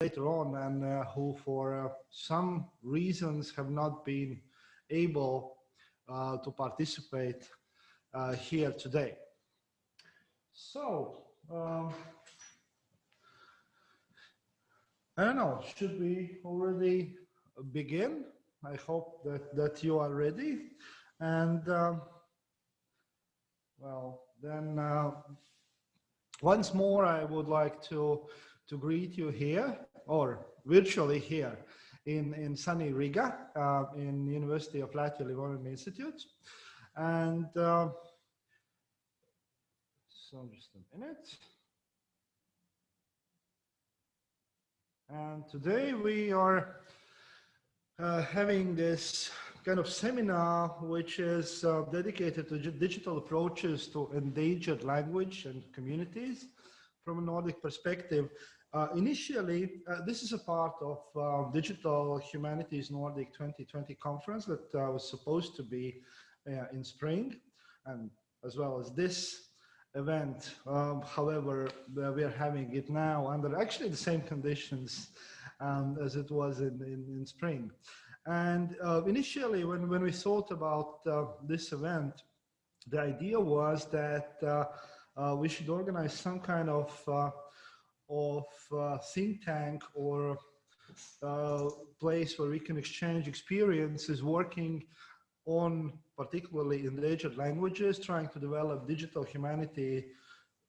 later on and who for some reasons have not been able to participate here today. So, I don't know, should we already begin? I hope that you are ready. And well, then once more, I would like to greet you here, or virtually here, in sunny Riga, in University of Latvia Livonian Institute. And so just a minute. And today we are having this kind of seminar which is dedicated to digital approaches to endangered language and communities from a Nordic perspective. Initially, this is a part of Digital Humanities Nordic 2020 conference that was supposed to be in spring, and as well as this event. However, we are having it now under actually the same conditions as it was in spring. And initially, when we thought about this event, the idea was that we should organize some kind of think tank or place where we can exchange experiences working on particularly endangered languages, trying to develop digital humanity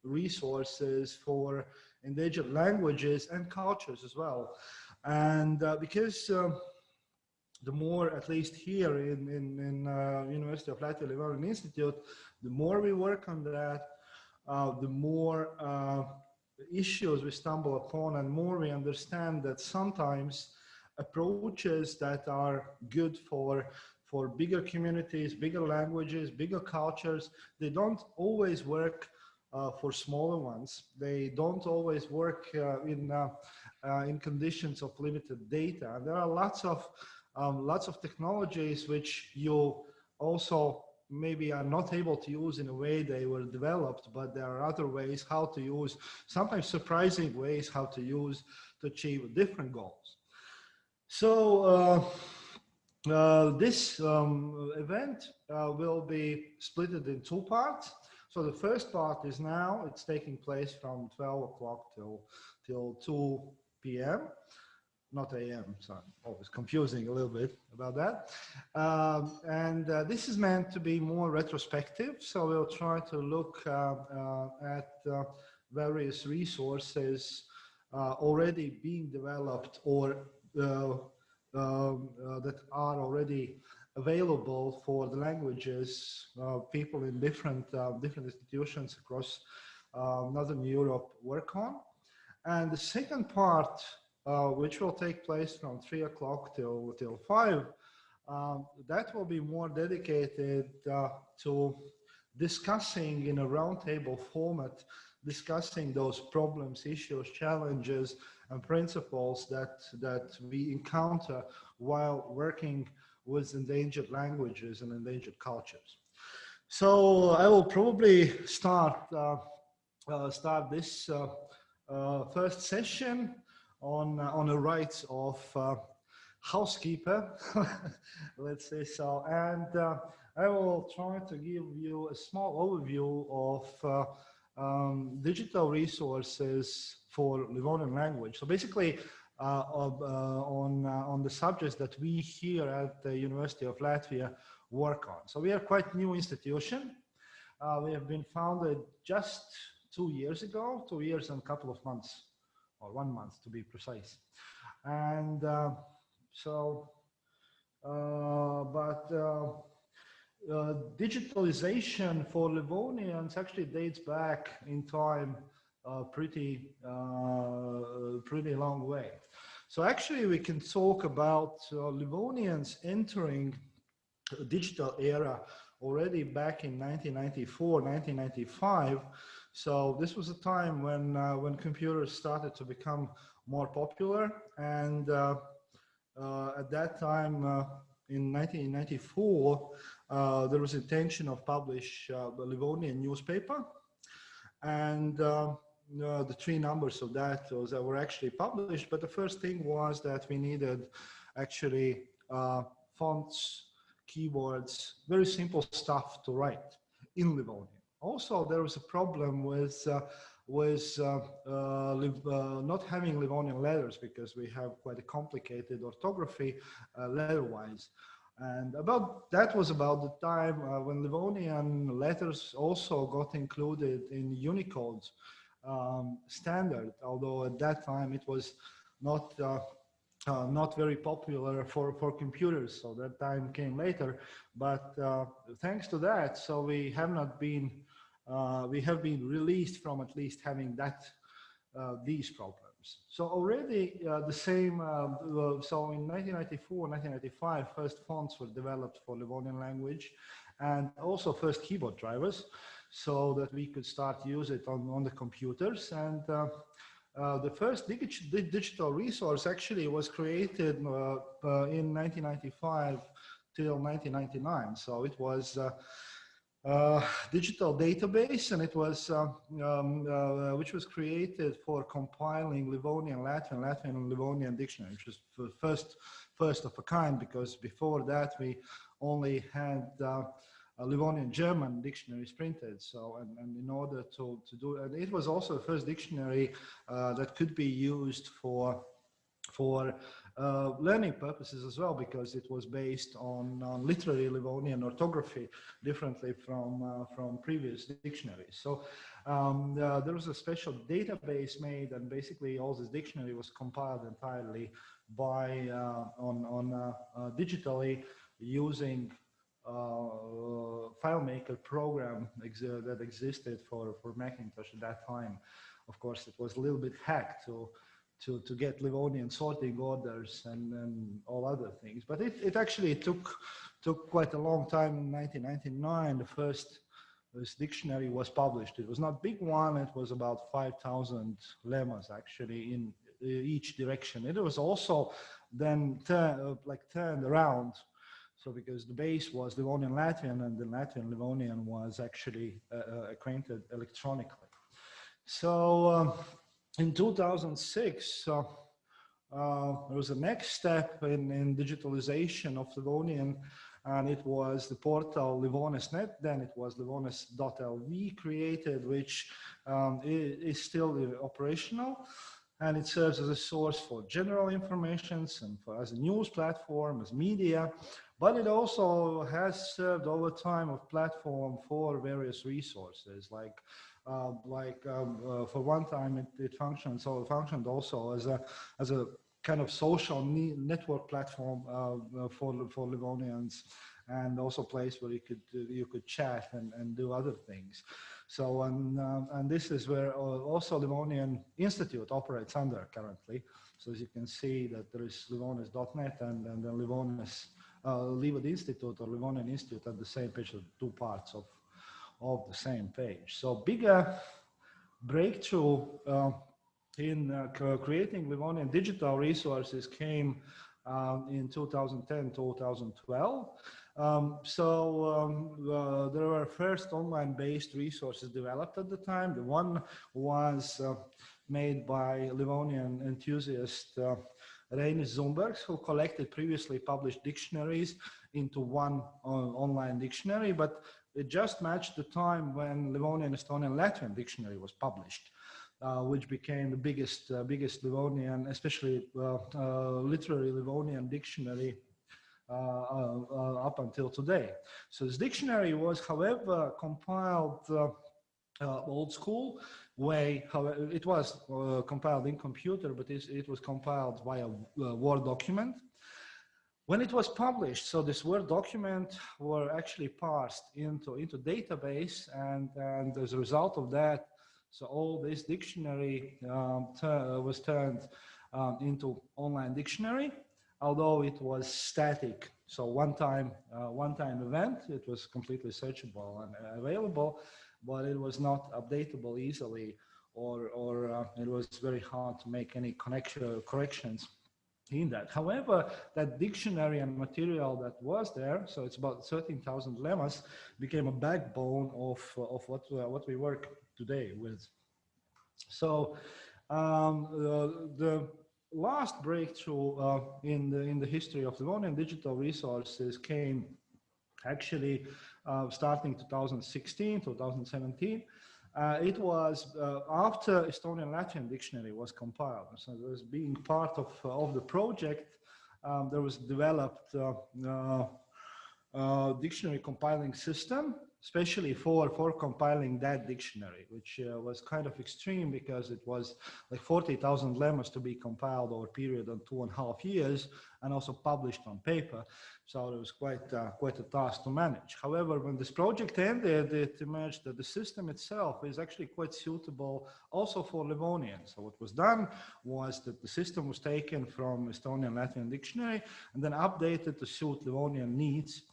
resources for endangered languages and cultures as well. And because the more, at least here in University of Latvia Livonian Institute, the more we work on that, the more issues we stumble upon, and more we understand that sometimes approaches that are good for bigger communities, bigger languages, bigger cultures, they don't always work for smaller ones. They don't always work in conditions of limited data. And there are lots of technologies which you also maybe are not able to use in a way they were developed, but there are other ways how to use, sometimes surprising ways how to use to achieve different goals. So this event will be split in two parts. So the first part is now, it's taking place from 12 o'clock till 2 p.m. Not a.m., so always confusing a little bit about that. And this is meant to be more retrospective, so we'll try to look at various resources already being developed or that are already available for the languages people in different institutions across Northern Europe work on. And the second part, which will take place from 3 o'clock till 5, that will be more dedicated to discussing in a roundtable format, discussing those problems, issues, challenges, and principles that we encounter while working with endangered languages and endangered cultures. So I will probably start this first session on the rights of housekeeper, let's say so. And I will try to give you a small overview of digital resources for Livonian language. So basically, on the subjects that we here at the University of Latvia work on. So we are quite new institution. We have been founded just 2 years ago, 2 years and a couple of months, or 1 month to be precise. And digitalization for Livonians actually dates back in time pretty long way. So actually we can talk about Livonians entering a digital era already back in 1994, 1995. So this was a time when computers started to become more popular, and at that time in 1994 there was intention of publish the Livonian newspaper, and the three numbers of that were actually published. But the first thing was that we needed actually fonts, keywords, very simple stuff to write in Livonian. Also, there was a problem with not having Livonian letters, because we have quite a complicated orthography letter-wise. And that was about the time when Livonian letters also got included in Unicode standard, although at that time it was not very popular for computers, so that time came later. But thanks to that, so we have been released from at least having these problems. So already the same, so in 1994, 1995, first fonts were developed for Livonian language, and also first keyboard drivers, so that we could start use it on the computers. And the first digital resource actually was created in 1995 till 1999. So it was digital database, and it was which was created for compiling Livonian, Latvian and Livonian dictionary, which was the first of a kind, because before that we only had Livonian German dictionaries printed. So and in order to do, and it was also the first dictionary that could be used for learning purposes as well, because it was based on literary Livonian orthography, differently from previous dictionaries. So there was a special database made, and basically all this dictionary was compiled entirely by digitally using FileMaker program that existed for Macintosh at that time. Of course, it was a little bit hacked to get Livonian sorting orders and all other things. But it actually took quite a long time. In 1999, the first this dictionary was published. It was not a big one. It was about 5,000 lemmas actually in each direction. It was also then turned around. So because the base was Livonian Latvian, and the Latvian Livonian was actually acquainted electronically. So in 2006, there was a next step in digitalization of Livonian, and it was the portal Livonis.net. Then it was Livonis.lv created, which is still operational, and it serves as a source for general information and as a news platform, as media. But it also has served over time a platform for various resources, for one time it functioned. So it functioned also as a kind of social network platform for Livonians, and also a place where you could chat and do other things. So and this is where also Livonian Institute operates under currently. So as you can see that there is Livonis.net and then Livonis Livod Institute or Livonian Institute at the same page, of two parts of the same page. So bigger breakthrough in creating Livonian digital resources came in 2010, 2012. There were first online-based resources developed at the time. The one was made by Livonian enthusiast Reinis Zumbergs, who collected previously published dictionaries into one online dictionary, but it just matched the time when Livonian, Estonian, Latvian dictionary was published, which became the biggest Livonian, especially literary Livonian dictionary up until today. So this dictionary was, however, compiled old school way. However, it was compiled in computer, but it was compiled via Word document. When it was published, so this Word document were actually parsed into database, and as a result of that, so all this dictionary was turned into online dictionary, although it was static. So one time event, it was completely searchable and available, but it was not updatable easily, or it was very hard to make any corrections in that. However, that dictionary and material that was there, so it's about 13,000 lemmas, became a backbone of what we work today with. So the last breakthrough in the history of Livonian digital resources came actually starting 2016, 2017. It was after Estonian Latvian dictionary was compiled. So it was being part of the project. There was developed dictionary compiling system, especially for compiling that dictionary, which was kind of extreme because it was like 40,000 lemmas to be compiled over a period of 2.5 years and also published on paper. So it was quite a task to manage. However, when this project ended, it emerged that the system itself is actually quite suitable also for Livonian. So what was done was that the system was taken from Estonian Latvian dictionary and then updated to suit Livonian needs.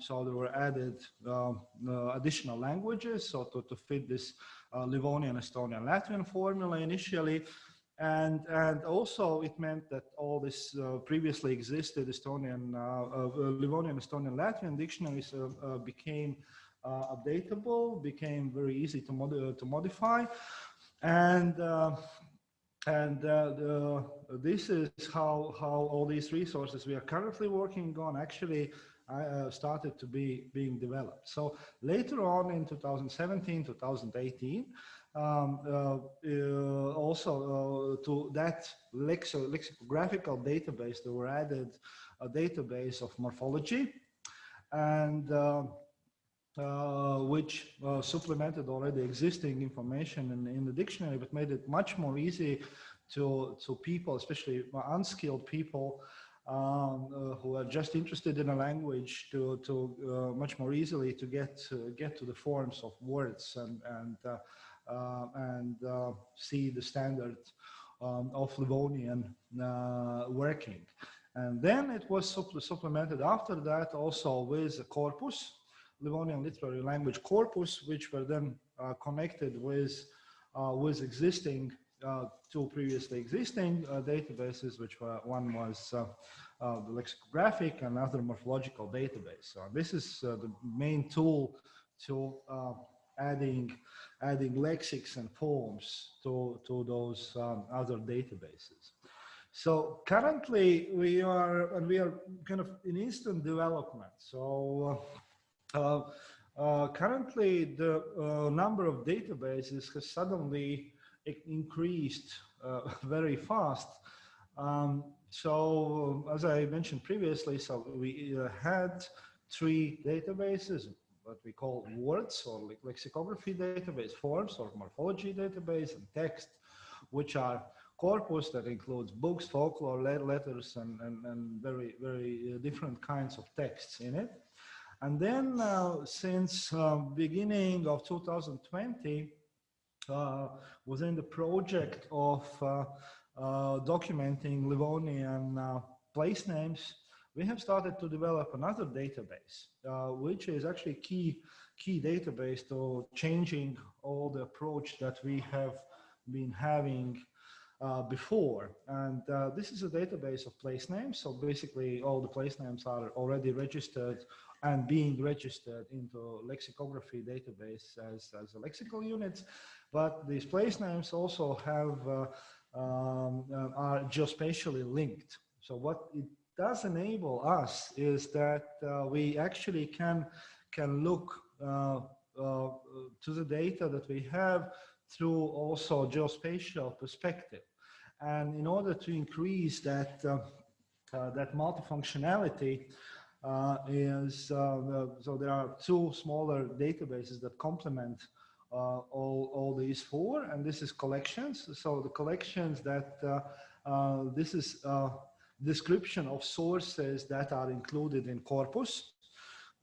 So there were added additional languages, so to fit this Livonian, Estonian, Latvian formula initially. And also it meant that all this previously existed Estonian, Livonian, Estonian, Latvian dictionaries became updatable, became very easy to modify. And this is how all these resources we are currently working on actually started to being developed. So later on in 2017, 2018, also to that lexicographical database, there were added a database of morphology, and which supplemented already existing information in the dictionary, but made it much more easy to people, especially unskilled people, who are just interested in a language, to much more easily to get to the forms of words and see the standard of Livonian working. And then it was supplemented after that also with a corpus, Livonian literary language corpus, which were then connected with existing two previously existing databases, which were, one was the lexicographic and another morphological database. So this is the main tool to adding lexics and forms to those other databases. So currently we are kind of in instant development. So currently the number of databases has suddenly increased very fast. So as I mentioned previously, so we had 3 databases, what we call words or lexicography database, forms or morphology database, and text, which are corpus that includes books, folklore, letters, and very, very different kinds of texts in it. And then since beginning of 2020, within the project of documenting Livonian place names, we have started to develop another database, which is actually key database to changing all the approach that we have been having before. And this is a database of place names. So basically all the place names are already registered and being registered into lexicography database as lexical units. But these place names also have are geospatially linked. So what it does enable us is that we actually can look to the data that we have through also geospatial perspective. And in order to increase that multifunctionality, so there are 2 smaller databases that complement all these 4, and this is collections. So the collections that this is description of sources that are included in corpus,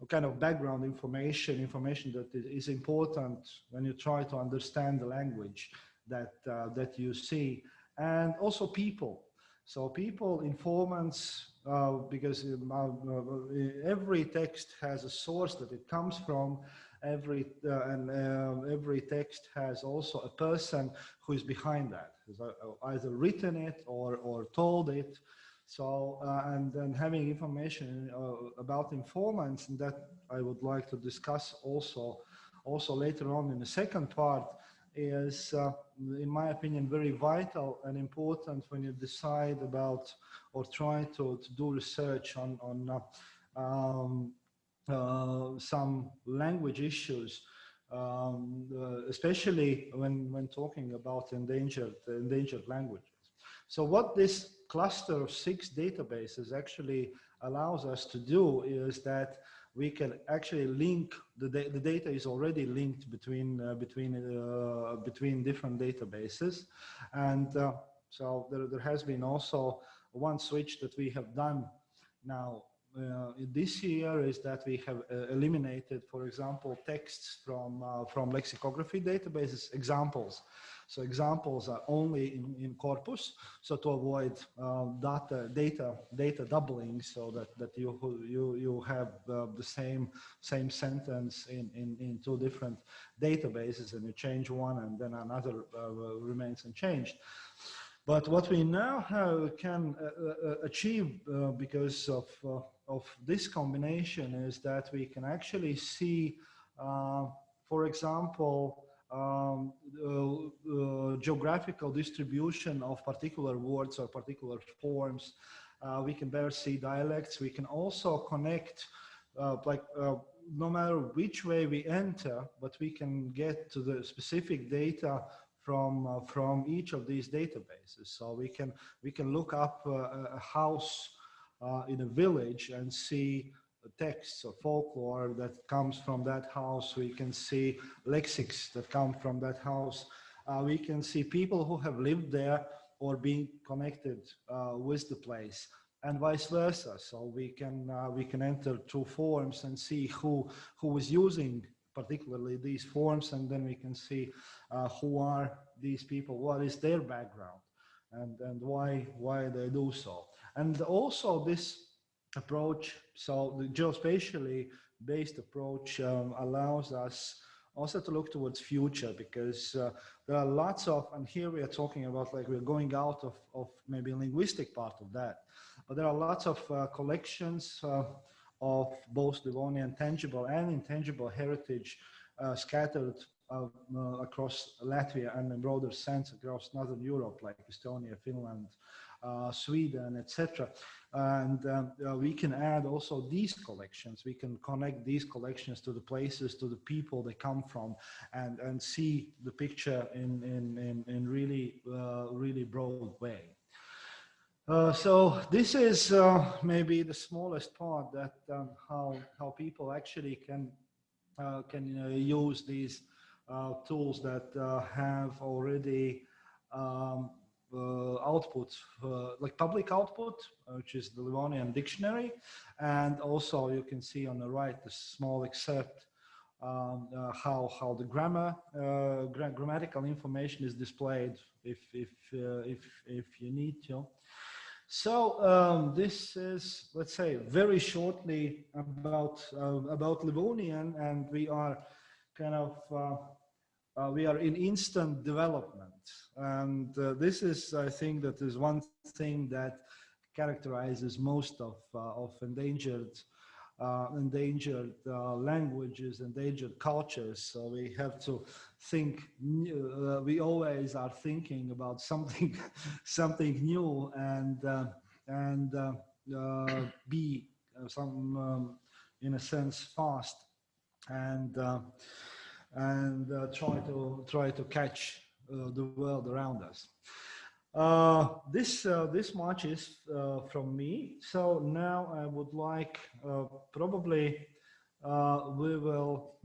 kind of background information that is important when you try to understand the language that you see, and also people. So people, informants, because every text has a source that it comes from. Every text has also a person who is behind that, who's either written it or told it. So and then having information about informants, and that I would like to discuss also later on in the second part. is, in my opinion, very vital and important when you decide about or try to do research on some language issues, especially when talking about endangered languages. So what this cluster of 6 databases actually allows us to do is that we can actually link the data is already linked between different databases, and so there has been also one switch that we have done now this year, is that we have eliminated, for example, texts from lexicography databases, examples. So examples are only in corpus, so to avoid data doubling, so that you have the same sentence in 2 different databases, and you change one and then another remains unchanged. But what we now can achieve because of this combination is that we can actually see, for example, geographical distribution of particular words or particular forms. We can better see dialects. We can also connect, no matter which way we enter, but we can get to the specific data from each of these databases. So we can look up a house in a village and see texts or folklore that comes from that house. We can see lexics that come from that house. We can see people who have lived there or been connected with the place, and vice versa. So we can enter 2 forms and see who is using particularly these forms, and then we can see who are these people, what is their background, and why they do so. And also this approach, so the geospatially based approach allows us also to look towards future, because there are lots of, and here we are talking about, like, we're going out of maybe linguistic part of that, but there are lots of collections of both Livonian tangible and intangible heritage scattered across Latvia and in broader sense across Northern Europe, like Estonia, Finland, Sweden, etc. And we can add also these collections. We can connect these collections to the places, to the people they come from, and see the picture in really broad way. So this is maybe the smallest part, that how people actually can use these tools that have already output, like public output, which is the Livonian dictionary, and also you can see on the right the small excerpt how the grammatical information is displayed if you need to. So this is, let's say, very shortly about Livonian, and we are kind of we are in instant development, and this is, I think, that is one thing that characterizes most of endangered languages, endangered cultures. So we have to think. We always are thinking about something new, and be in a sense fast, and try to catch the world around us. This much is from me. So now I would like, probably we will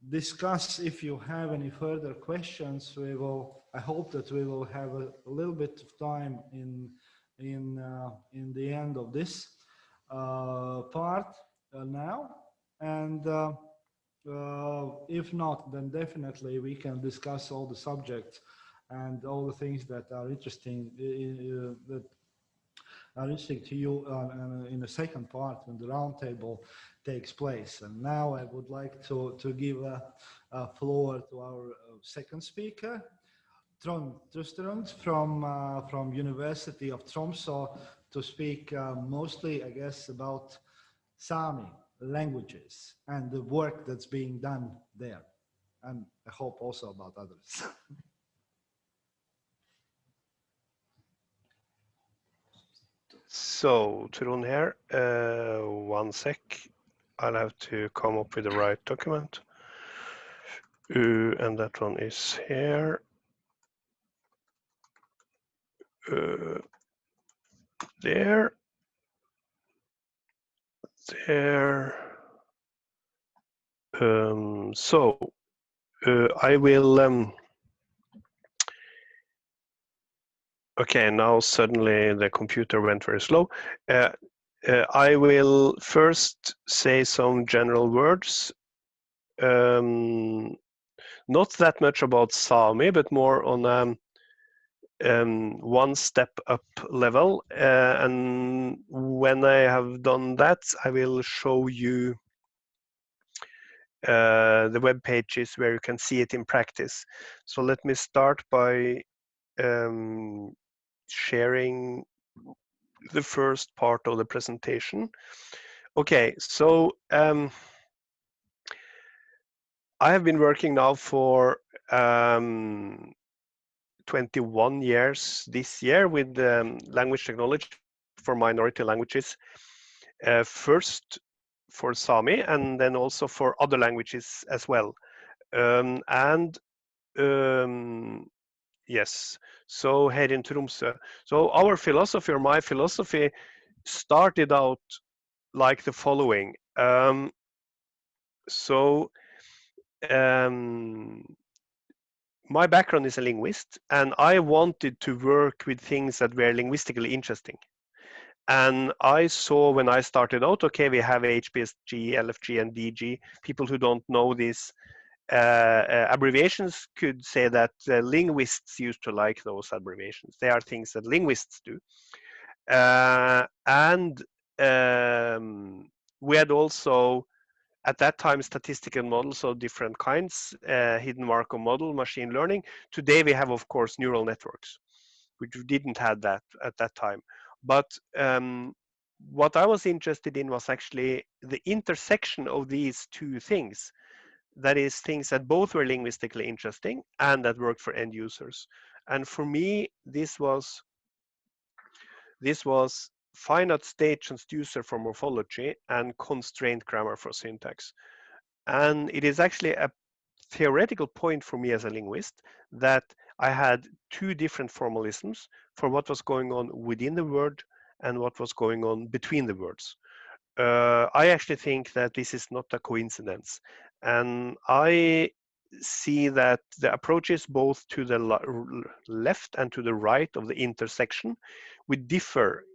discuss, if you have any further questions. I hope that we will have a little bit of time in the end of this part now, and if not, then definitely we can discuss all the subjects and all the things that are interesting to you in the second part when the roundtable takes place. And now I would like to give a floor to our second speaker, Trond Trusterund from University of Tromsø, to speak mostly, I guess, about Sámi languages and the work that's being done there. and I hope also about others. So, Trond here, 1 sec. I'll have to come up with the right document. And that one is here. There. There. I will. Okay, now suddenly the computer went very slow. I will first say some general words. Not that much about Sámi, but more on one step up level. And when I have done that, I will show you the web pages where you can see it in practice. So let me start by sharing the first part of the presentation. Okay, so I have been working now for 21 years this year with language technology for minority languages. First for Sámi and then also for other languages as well. Yes, so here in Tromsø. So our philosophy, or my philosophy, started out like the following. My background is a linguist, and I wanted to work with things that were linguistically interesting. And I saw when I started out, okay, we have HPSG, LFG, and DG. People who don't know these abbreviations could say that linguists used to like those abbreviations. They are things that linguists do. We had also, at that time, statistical models of different kinds, hidden Markov model, machine learning. Today we have, of course, neural networks, which we didn't have that at that time. But what I was interested in was actually the intersection of these two things. That is, things that both were linguistically interesting and that worked for end users. And for me, this was finite state transducer for morphology and constraint grammar for syntax. And it is actually a theoretical point for me as a linguist that I had two different formalisms for what was going on within the word and what was going on between the words. I actually think that this is not a coincidence. And I see that the approaches both to the left and to the right of the intersection would differ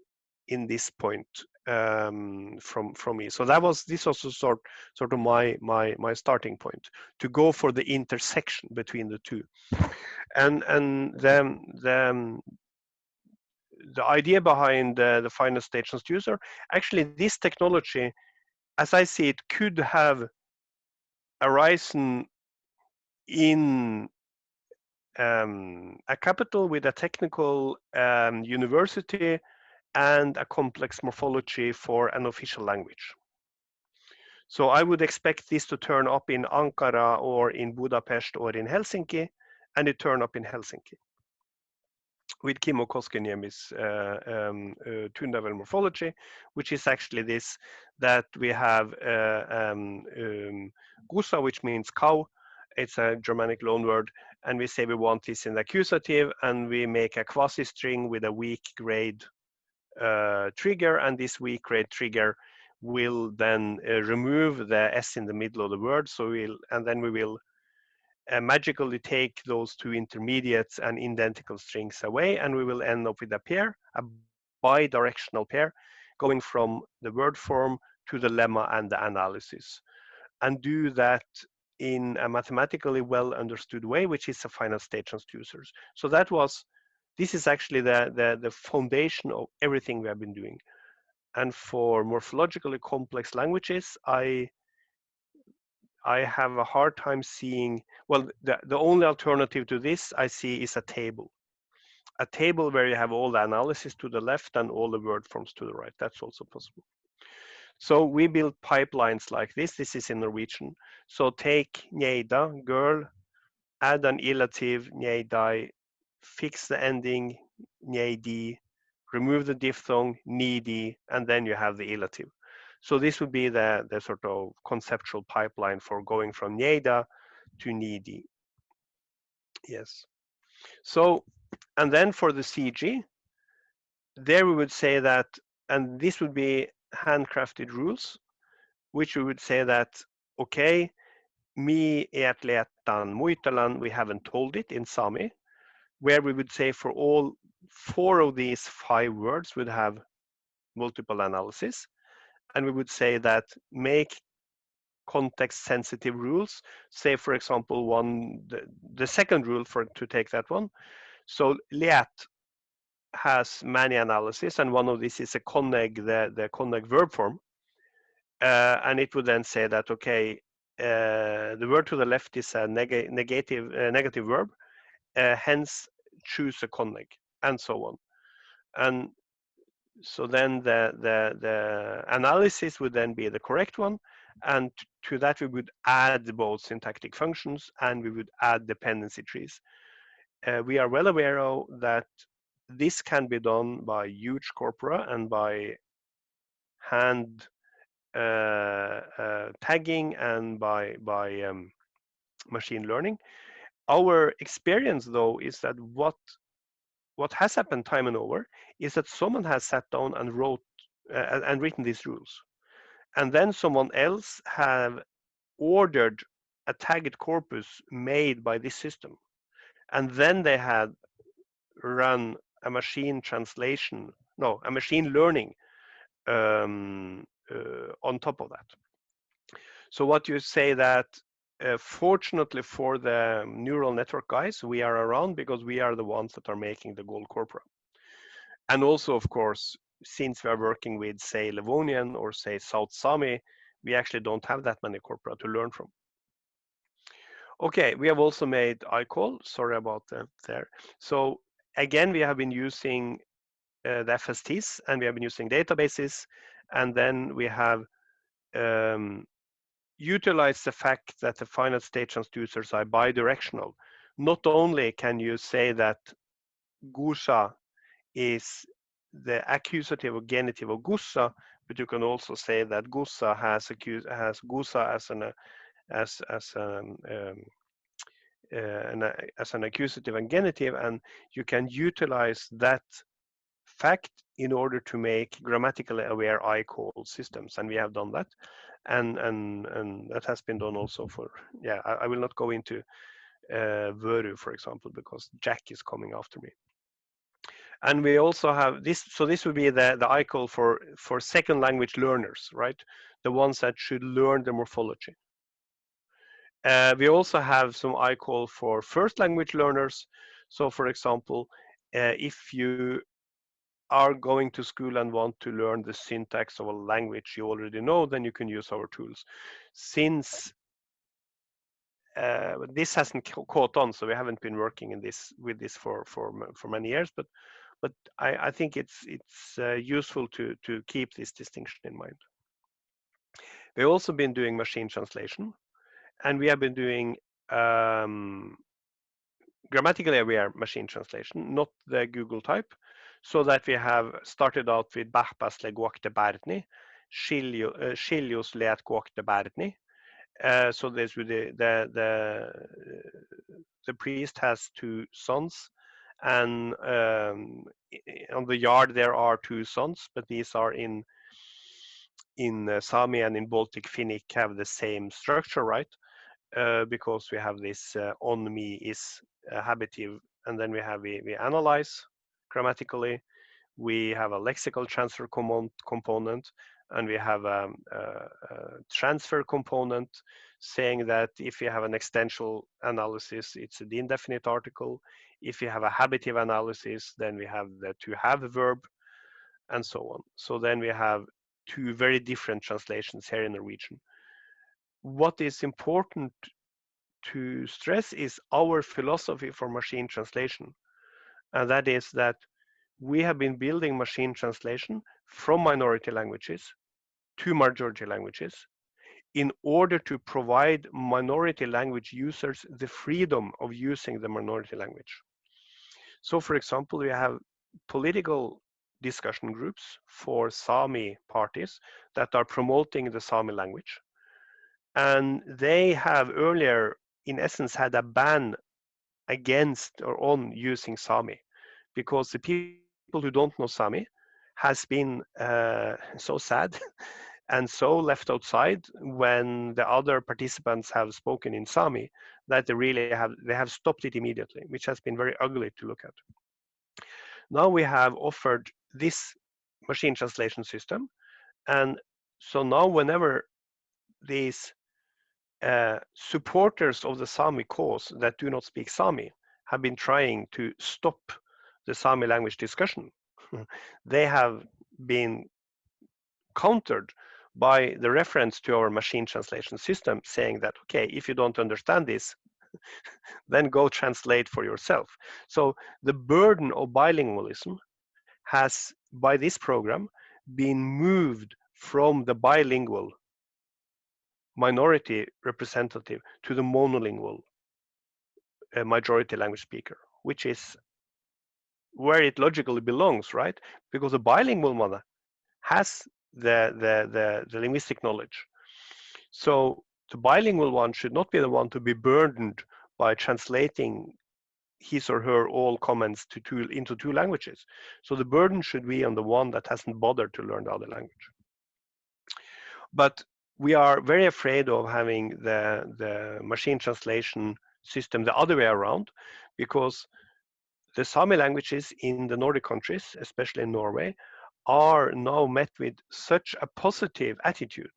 in this point from me. So this was sort of my starting point, to go for the intersection between the two. And the idea behind the finite state transducer, actually this technology, as I see it, could have arisen in a capital with a technical university and a complex morphology for an official language. So I would expect this to turn up in Ankara or in Budapest or in Helsinki, and it turned up in Helsinki with Kimmo Koskiniemi's two-level morphology, which is actually this, that we have gusa, which means cow. It's a Germanic loanword, and we say we want this in the accusative, and we make a quasi-string with a weak grade trigger, and this weak grade trigger will then remove the s in the middle of the word. So then we will magically take those two intermediates and identical strings away, and we will end up with a pair, a bidirectional pair, going from the word form to the lemma and the analysis, and do that in a mathematically well understood way, which is a finite state transducers. So this is actually the foundation of everything we have been doing. And for morphologically complex languages, I have a hard time seeing, well, the only alternative to this I see is a table where you have all the analysis to the left and all the word forms to the right. That's also possible. So we build pipelines like this. This is in Norwegian. So take Njeida, girl, add an illative, Njeidai, fix the ending, Njeidi, remove the diphthong, needy, and then you have the illative. So this would be the sort of conceptual pipeline for going from Njeida to needy. Yes. So, and then for the CG, there we would say that, and this would be handcrafted rules, which we would say that, okay, mi ertletan muitalan, we haven't told it in Sámi, where we would say for all 4 of these 5 words would have multiple analysis. And we would say that make context sensitive rules. Say, for example, the second rule to take that one. So liat has many analyses, and one of these is a conneg, the conneg verb form. And it would then say that, okay, the word to the left is a negative verb, hence choose a conneg, and so on. And so then the analysis would then be the correct one, and to that we would add both syntactic functions and we would add dependency trees. We are well aware of that this can be done by huge corpora and by hand tagging and by machine learning. Our experience, though, is that what has happened time and over is that someone has sat down and written these rules, and then someone else have ordered a tagged corpus made by this system, and then they had run a machine learning on top of that. So what you say that fortunately for the neural network guys, we are around because we are the ones that are making the gold corpora. And also, of course, since we are working with, say, Livonian or, say, South Sámi, we actually don't have that many corpora to learn from. Okay, we have also made iCall. Sorry about that there. So again, we have been using the FSTs, and we have been using databases, and then we have utilized the fact that the finite state transducers are bidirectional. Not only can you say that Gusa is the accusative or genitive of Gussa, but you can also say that Gussa has Gusa as an accusative and genitive, and you can utilize that fact in order to make grammatically aware iCall systems, and we have done that, and that has been done also for, yeah, I will not go into Võro, for example, because Jack is coming after me. And we also have this, so this would be the iCall for second language learners, right? The ones that should learn the morphology. We also have some iCall for first language learners. So for example, if you are going to school and want to learn the syntax of a language you already know, then you can use our tools. Since this hasn't caught on, so we haven't been working with this for many years, but I think it's useful to keep this distinction in mind. We've also been doing machine translation, and we have been doing grammatically aware machine translation, not the Google type, so that we have started out with Bachpas le guakte bardni, Shilius leat guakte bardni. So there's the priest has 2 sons, and on the yard there are 2 sons, but these are in Sámi and in Baltic Finnic have the same structure, right? Because we have this on me is habitive, and then we analyze grammatically. We have a lexical transfer component, and we have a transfer component saying that if you have an extensional analysis, it's the indefinite article. If you have a habitive analysis, then we have the to have verb, and so on. So then we have 2 very different translations here in Norwegian. What is important to stress is our philosophy for machine translation, and that is that we have been building machine translation from minority languages to majority languages in order to provide minority language users the freedom of using the minority language. So, for example, we have political discussion groups for Sámi parties that are promoting the Sámi language. And they have earlier, in essence, had a ban against or on using Sámi, because the people who don't know Sámi has been so sad and so left outside when the other participants have spoken in Sámi that they have stopped it immediately, which has been very ugly to look at. Now we have offered this machine translation system, and so now whenever these supporters of the Sámi cause that do not speak Sámi have been trying to stop the Sámi language discussion, they have been countered by the reference to our machine translation system saying that, okay, if you don't understand this, then go translate for yourself. So the burden of bilingualism has, by this program, been moved from the bilingual minority representative to the monolingual majority language speaker, which is where it logically belongs, right? Because a bilingual one has the linguistic knowledge. So the bilingual one should not be the one to be burdened by translating his or her all comments into two languages. So the burden should be on the one that hasn't bothered to learn the other language. But we are very afraid of having the machine translation system the other way around, because the Sámi languages in the Nordic countries, especially in Norway, are now met with such a positive attitude,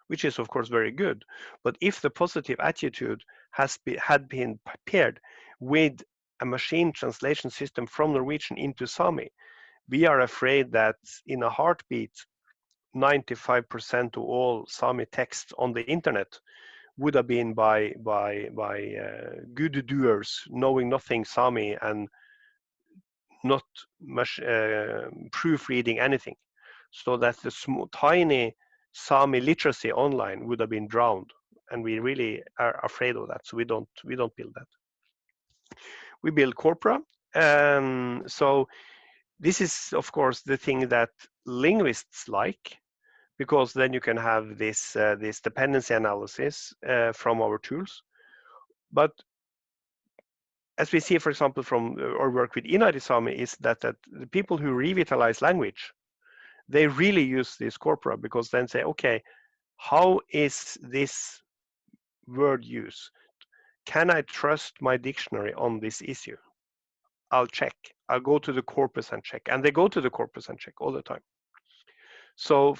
which is of course very good. But if the positive attitude had been paired with a machine translation system from Norwegian into Sámi, we are afraid that in a heartbeat, 95% of all Sámi texts on the internet would have been by good doers knowing nothing Sámi and not much proofreading anything, so that the tiny Sámi literacy online would have been drowned, and we really are afraid of that. So we don't build that. We build corpora. So this is of course the thing that linguists like, because then you can have this this dependency analysis from our tools. But as we see, for example, from our work with Sámi, is that the people who revitalize language, they really use this corpora, because then say, okay, how is this word used? Can I trust my dictionary on this issue? I'll check. I'll go to the corpus and check. And they go to the corpus and check all the time. So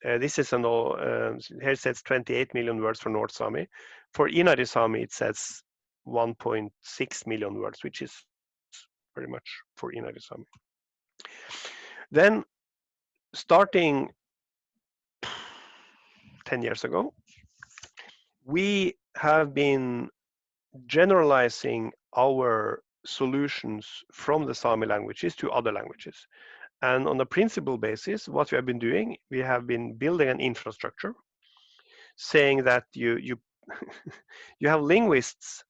this is here it says 28 million words for North Sámi. For Sámi, it says 1.6 million words, which is very much for Sámi. Then, starting 10 years ago, we have been generalizing our solutions from the Sámi languages to other languages. And on a principle basis, what we have been doing, we have been building an infrastructure saying that you you have linguists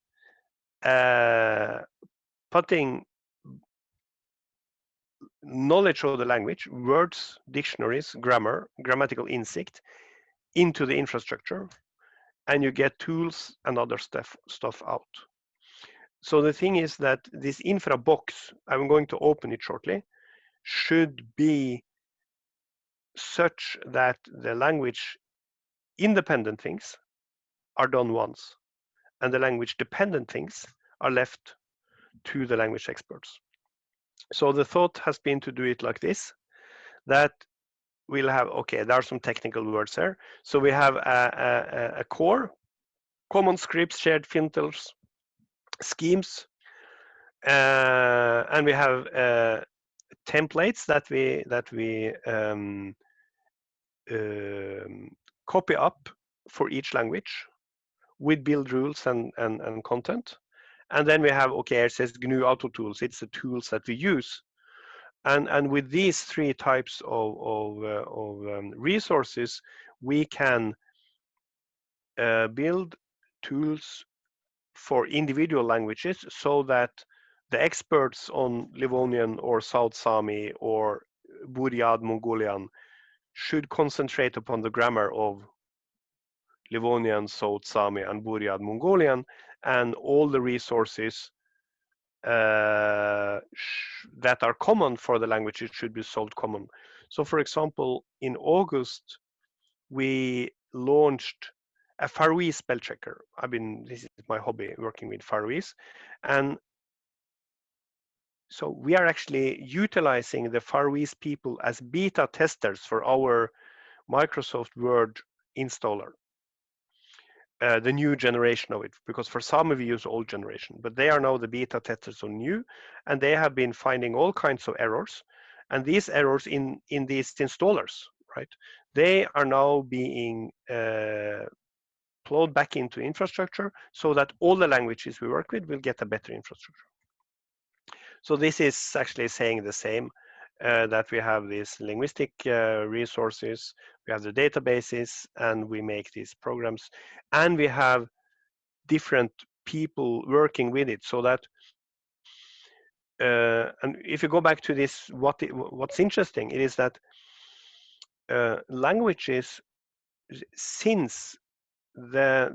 putting knowledge of the language, words, dictionaries, grammar, grammatical instinct into the infrastructure, and you get tools and other stuff out. So the thing is that this infra box, I'm going to open it shortly, should be such that the language independent things are done once, and the language dependent things are left to the language experts. So the thought has been to do it like this, that we'll have, okay, there are some technical words there. So we have a core, common scripts, shared filters, schemes, and we have templates that we copy up for each language with build rules and content. And then we have, okay, it says GNU Auto Tools. It's the tools that we use And with these three types of resources, we can build tools for individual languages, so that the experts on Livonian or South Sámi or Buryat Mongolian should concentrate upon the grammar of Livonian, South Sámi, and Buryat Mongolian, and all the resources that are common for the languages should be solved common. So, for example, in August, we launched a Faroese spell checker. This is my hobby, working with Faroese. And so we are actually utilizing the Faroese people as beta testers for our Microsoft Word installer. The new generation of it, because for some we use old generation, but they are now the beta testers on new, and they have been finding all kinds of errors, and these errors in these installers, right, they are now being plowed back into infrastructure, so that all the languages we work with will get a better infrastructure. So this is actually saying the same, that we have these linguistic resources, we have the databases, and we make these programs, and we have different people working with it, so that and if you go back to this, what's interesting, it is that languages, since the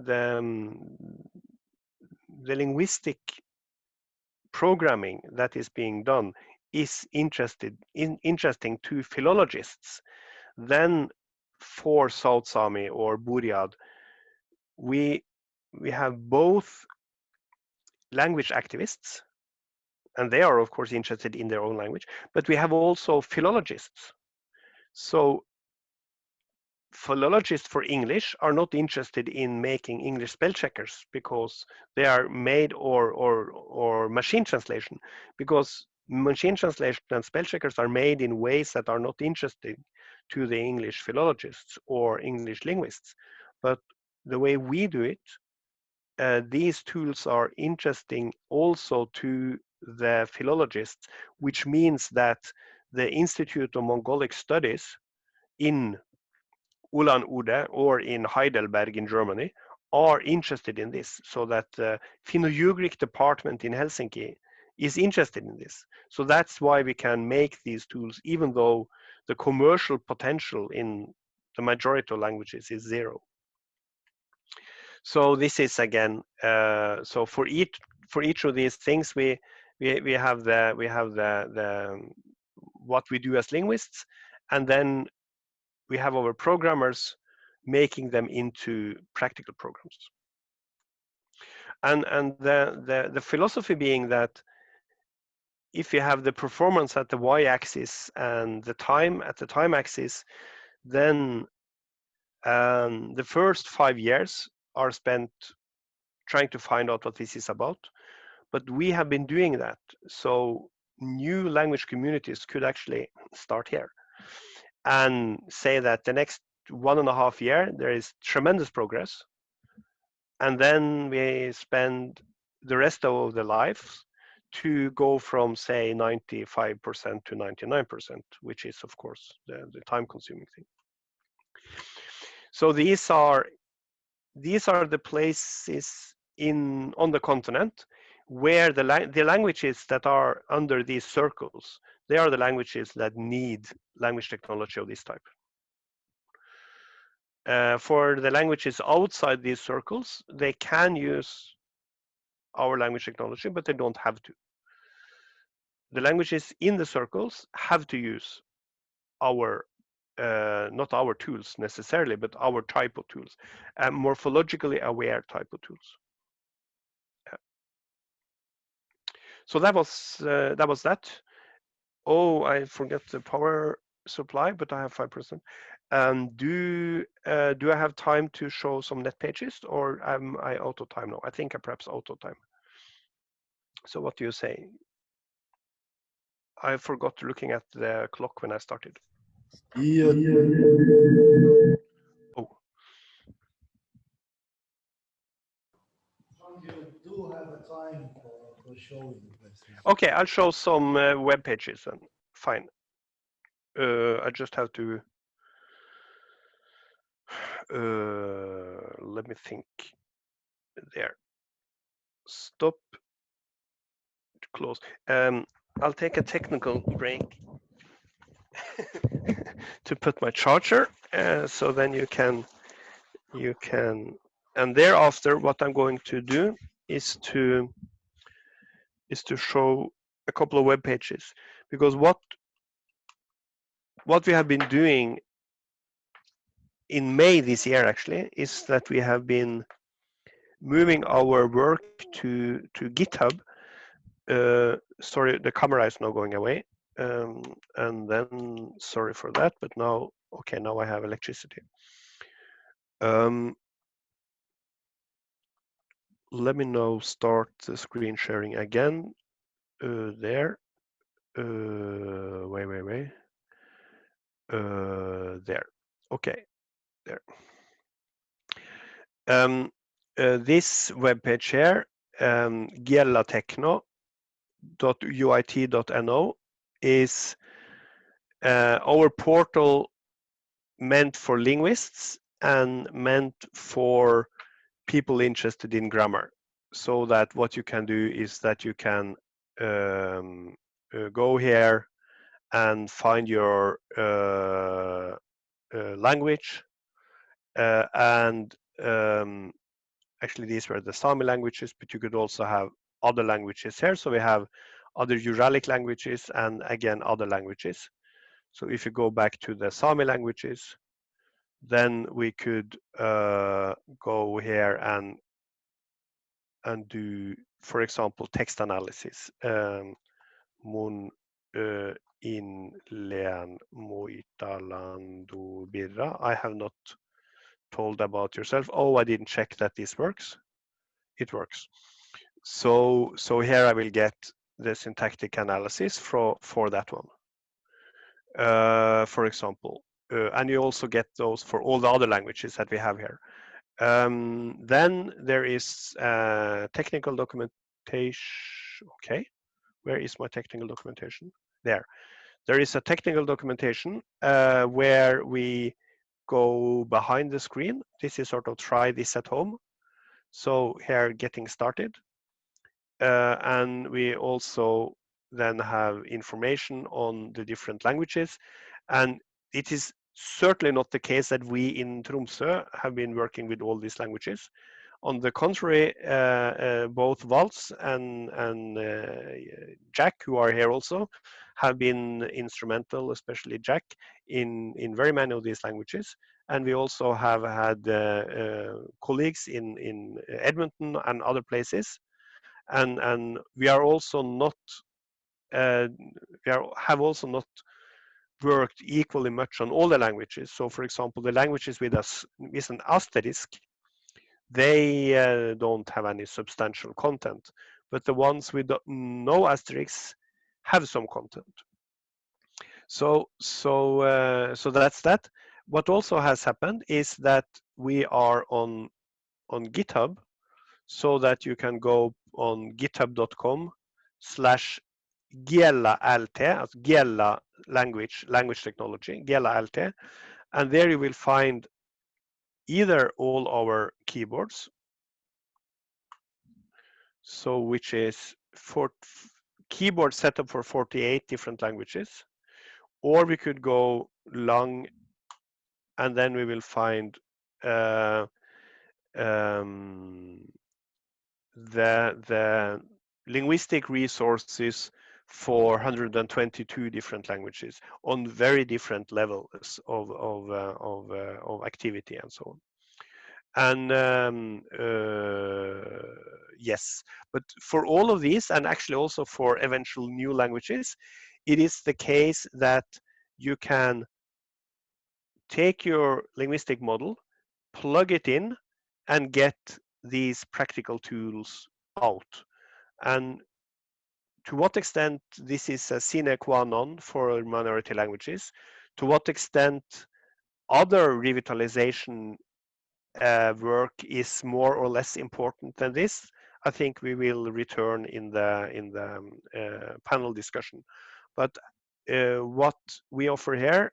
linguistic programming that is being done is interesting to philologists, then for South Sámi or Buryat, we have both language activists, and they are of course interested in their own language, but we have also philologists. So philologists for English are not interested in making English spell checkers because they are made, or machine translation, because machine translation and spell checkers are made in ways that are not interesting to the English philologists or English linguists. But the way we do it, these tools are interesting also to the philologists, which means that the Institute of Mongolic Studies in Ulan-Ude or in Heidelberg in Germany are interested in this, so that the Finno-Ugric department in Helsinki is interested in this. So that's why we can make these tools, even though the commercial potential in the majority of languages is zero. So this is again, so for each of these things, we have the what we do as linguists, and then we have our programmers making them into practical programs. And the philosophy being that if you have the performance at the y-axis and the time at the time axis, then the first 5 years are spent trying to find out what this is about. But we have been doing that, so new language communities could actually start here and say that the next 1.5 years there is tremendous progress, and then we spend the rest of the lives to go from, say, 95% to 99%, which is of course the time-consuming thing. So these are the places on the continent where the languages that are under these circles, they are the languages that need language technology of this type. For the languages outside these circles, they can use our language technology, but they don't have to. The languages in the circles have to use our, not our tools necessarily, but our type of tools, morphologically aware type of tools. So that was that. Oh, I forgot the power supply, but I have 5%. Do I have time to show some net pages, or am I out of time now? I think I'm perhaps out of time. So what do you say? I forgot looking at the clock when I started. Yeah. Oh. You do have a time for showing this. Okay, I'll show some web pages then. fine. I just have to let me think. There. Stop. Close. I'll take a technical break to put my charger, so then you can, and thereafter what I'm going to do is to show a couple of web pages, because what we have been doing in May this year actually is that we have been moving our work to GitHub. Sorry, the camera is now going away, and then sorry for that, but now, okay, now I have electricity. Let me now start the screen sharing again. There. Wait. There. Okay. There. This web page here, giellatechno.uit.no, is our portal meant for linguists and meant for people interested in grammar. So that what you can do is that you can go here and find your language, and actually these were the Sámi languages, but you could also have other languages here. So we have other Uralic languages and again other languages. So if you go back to the Sámi languages, then we could go here and do, for example, text analysis. Mun in lean moitalandu birra. I have not told about yourself. Oh, I didn't check that this works. It works. So here I will get the syntactic analysis for that one, for example, and you also get those for all the other languages that we have here. Then there is technical documentation. Okay, where is my technical documentation? There is a technical documentation where we go behind the screen. This is sort of try this at home. So here, getting started. And we also then have information on the different languages. And it is certainly not the case that we in Tromsø have been working with all these languages. On the contrary, both Valts and Jack, who are here also, have been instrumental, especially Jack, in very many of these languages. And we also have had colleagues in Edmonton and other places. And we are also not, have also not worked equally much on all the languages. So, for example, the languages with an asterisk, they don't have any substantial content, but the ones with no asterisks have some content. So that's that. What also has happened is that we are on GitHub, so that you can go on github.com/giellalt, as Giella language technology, giellalt, and there you will find either all our keyboards, so which is for keyboard setup for 48 different languages, or we could go long, and then we will find the linguistic resources for 122 different languages on very different levels of activity and so on. And yes, but for all of these, and actually also for eventual new languages, it is the case that you can take your linguistic model, plug it in, and get these practical tools out. And to what extent this is a sine qua non for minority languages, to what extent other revitalization work is more or less important than this, I think we will return in the panel discussion. But what we offer here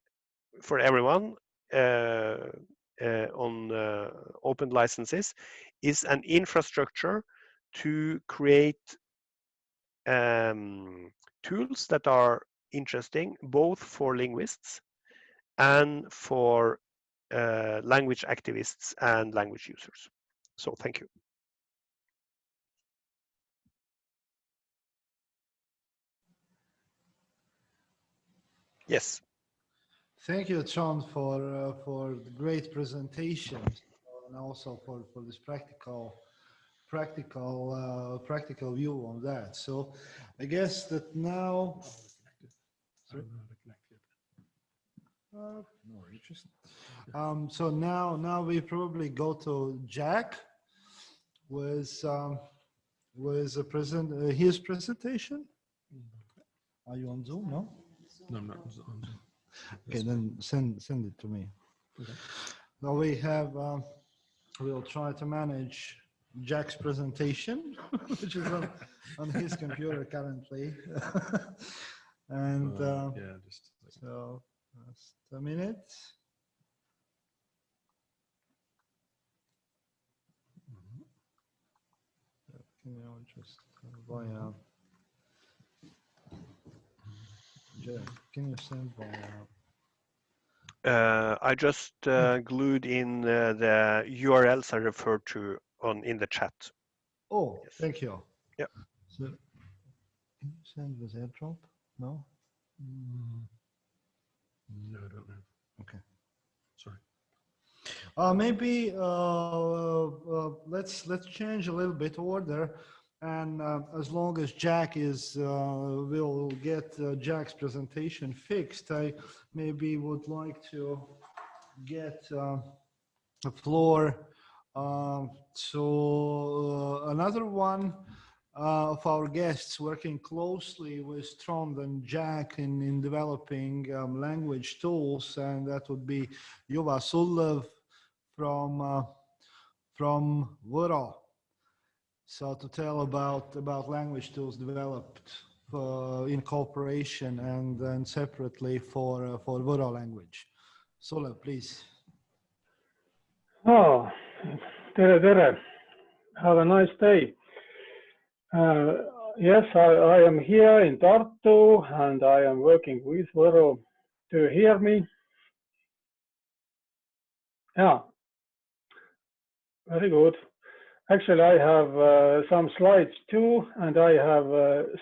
for everyone on open licenses is an infrastructure to create tools that are interesting both for linguists and for language activists and language users. So thank you. Yes. Thank you, John, for the great presentation, and also for this practical view on that. So I guess that now. No, interesting. So now we probably go to Jack with his presentation. Are you on Zoom? No. No, I'm not on Zoom. Okay, then send it to me. Okay. Now we have. We'll try to manage Jack's presentation, which is on his computer currently. And yeah, just so just a minute. Can you just via Jack? Can you send via? I just glued in the URLs I referred to in the chat. Oh, Yes. thank you. Yeah. So, can you send with AirDrop? No. No, I don't know. Okay. Sorry. Maybe let's change a little bit order, and as long as Jack is will get Jack's presentation fixed, I maybe would like to get the floor to another one of our guests working closely with Trond and Jack in developing language tools, and that would be Juha Sullev from Võro. So to tell about language tools developed in cooperation and then separately for Võro language. Sullev, please. Oh, tere. Have a nice day. Yes, I am here in Tartu and I am working with Võro. Do you hear me? Yeah. Very good. Actually, I have some slides too, and I have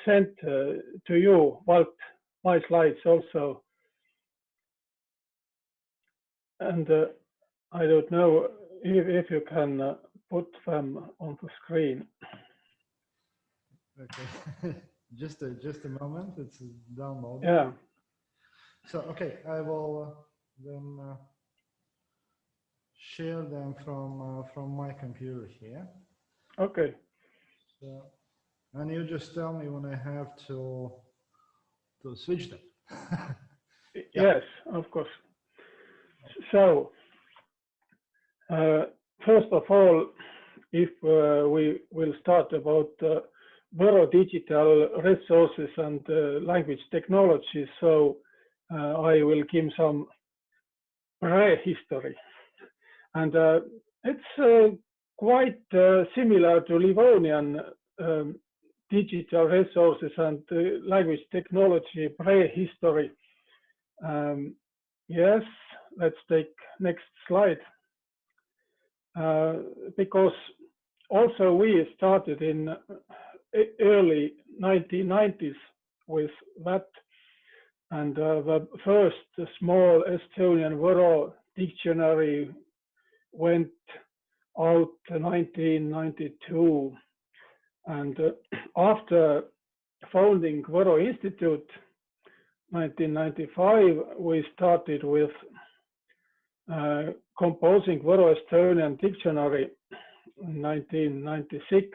sent to you, Valt, my slides also. And I don't know if you can put them on the screen. Okay, just a moment. It's downloading. Yeah. So okay, I will then share them from my computer here. Okay. So, and you just tell me when I have to switch them. Yeah. Yes, of course. So first of all, if we will start about Võro digital resources and language technology, so I will give some prehistory. And it's quite similar to Livonian digital resources and language technology prehistory. Yes, let's take next slide. Because also we started in early 1990s with that, and the first small Estonian Võro dictionary went out 1992, and after founding Võro Institute 1995, we started with composing Võro Estonian dictionary in 1996,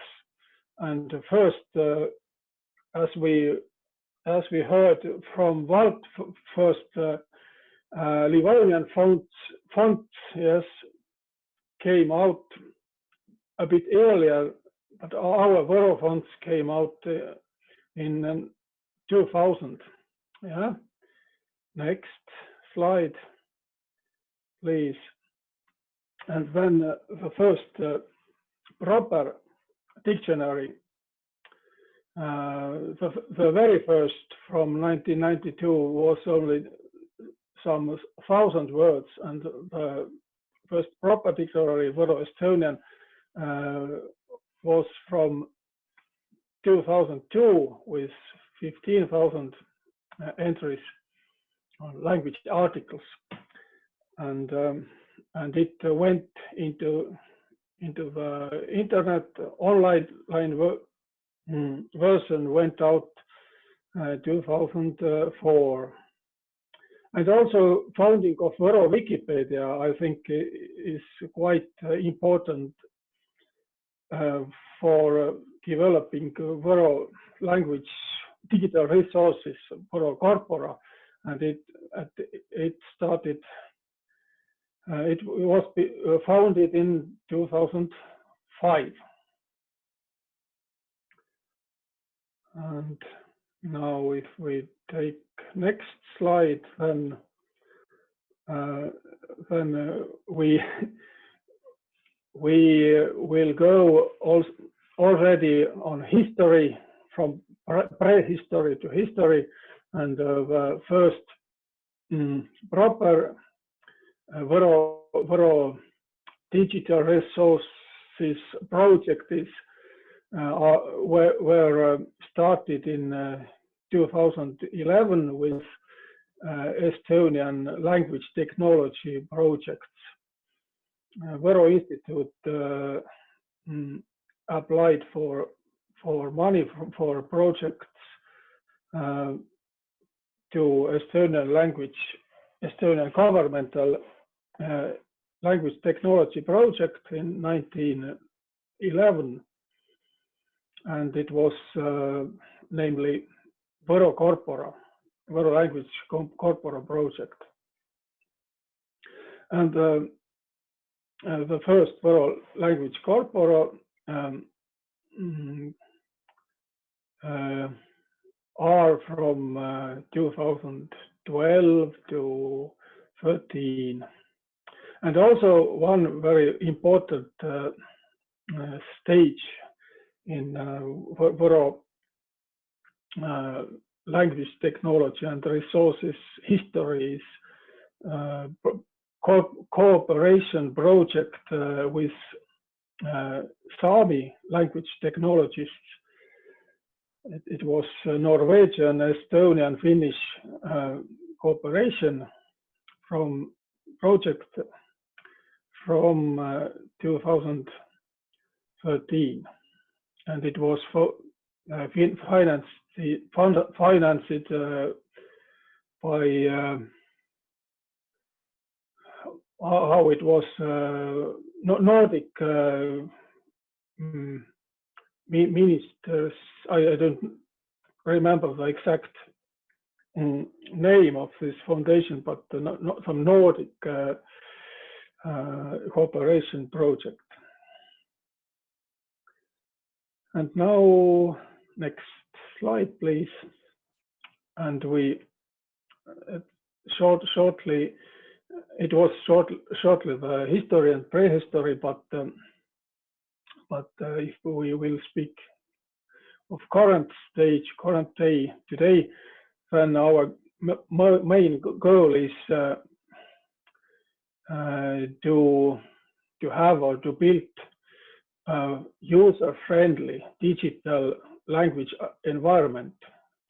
and first, as we heard from Valt, first Livonian fonts, yes, came out a bit earlier, but our Võro fonts came out in 2000. Yeah, next slide, please. And then the first proper dictionary, the very first from 1992 was only some 1,000 words, and the first proper dictionary, Võro Estonian, was from 2002 with 15,000 entries on language articles, and it went into the internet. Online version went out 2004, and also founding of Võro Wikipedia, I think, is quite important for developing Võro language digital resources, Võro Corpora, and it started. It was founded in 2005. And now, if we take next slide, then we will go already on history, from prehistory to history, and the first proper Võro digital resources project is were started in 2011 with Estonian language technology projects. Võro Institute applied for money for projects to Estonian governmental language technology project in 1911, and it was namely Võro Corpora, Võro language corpora project. And the first Võro language corpora are from 2012 to 13. And also one very important stage in Võro language technology and resources history is cooperation project with Sámi language technologists. It was Norwegian, Estonian, Finnish cooperation from project from 2013, and it was financed by how it was Nordic ministers. I don't remember the exact name of this foundation, but not some Nordic cooperation project. And now, next slide, please. And we shortly, it was shortly the history and prehistory, but if we will speak of current stage, current day, today, then our main goal is to have or to build a user-friendly digital language environment,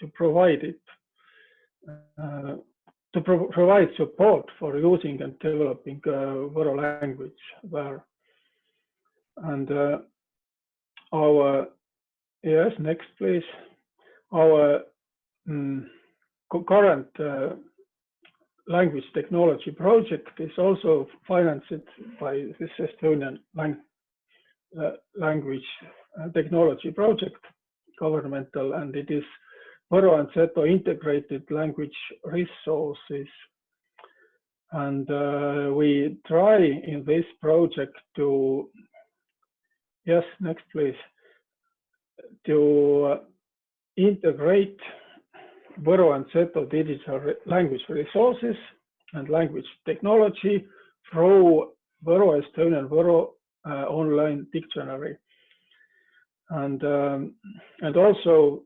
to provide it, to provide support for using and developing Võro language there. And our, yes, next please. Our current language technology project is also financed by this Estonian language technology project, governmental, and it is Võro and Seto integrated language resources. And we try in this project to, yes, next please, to integrate Võro and Seto digital language resources and language technology through Võro Estonian Võro online dictionary. And also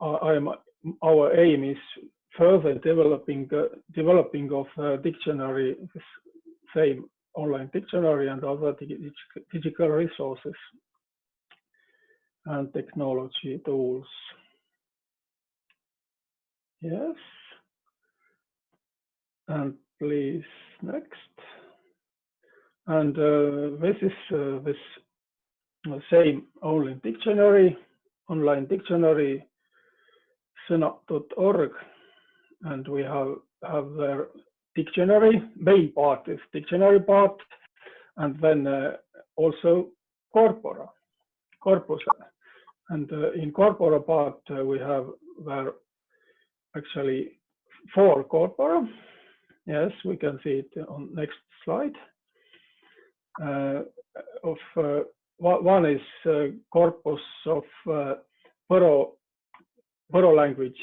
our aim is further developing of dictionary, same online dictionary and other digital resources and technology tools. Yes. And please next. And this is this same online dictionary, sõna.org, and we have their dictionary. Main part is dictionary part, and then also corpora, corpus. And in corpora part we have there actually 4 corpora. Yes, we can see it on next slide. One is corpus of Võro language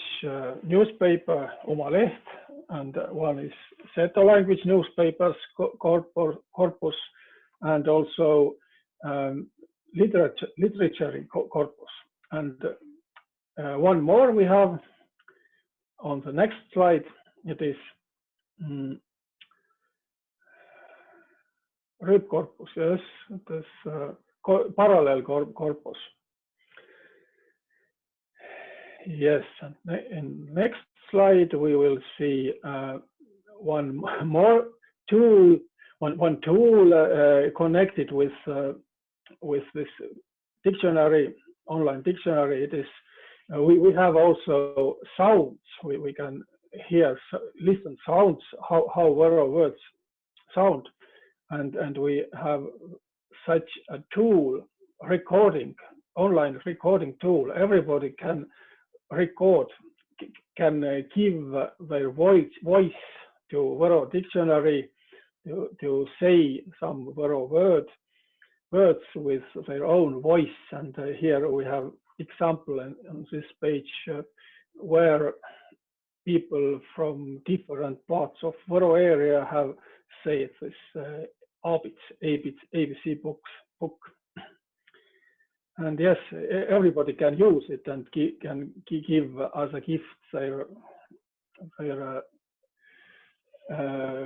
newspaper, Oma Leht, and one is Seto language newspapers corpus, and also literature corpus. And one more we have on the next slide. It is revcorpus, yes, it is parallel corpus. Yes, and in next slide we will see one tool connected with this dictionary, online dictionary. It is we have also sounds. We can hear, listen sounds, how Võro words sound, and we have such a tool, online recording tool. Everybody can record, can give their voice to Võro dictionary, to say some Võro words with their own voice. And here we have example on this page where people from different parts of Võro area have said this ABC book. And yes, everybody can use it and can give as a gift their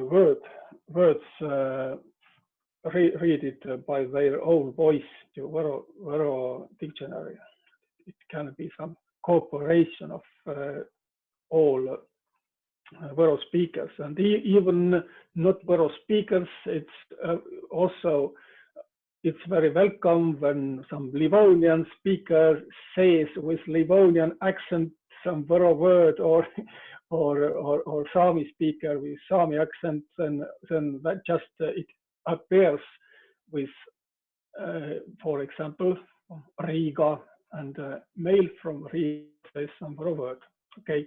words, read it by their own voice to Võro dictionary. It can be some cooperation of all Võro speakers, and even not Võro speakers. It's also it's very welcome when some Livonian speaker says with Livonian accent some Võro word, or Sámi speaker with Sámi accent, then that just it appears with, for example, Riga, and mail from Riga says some Võro word. Okay,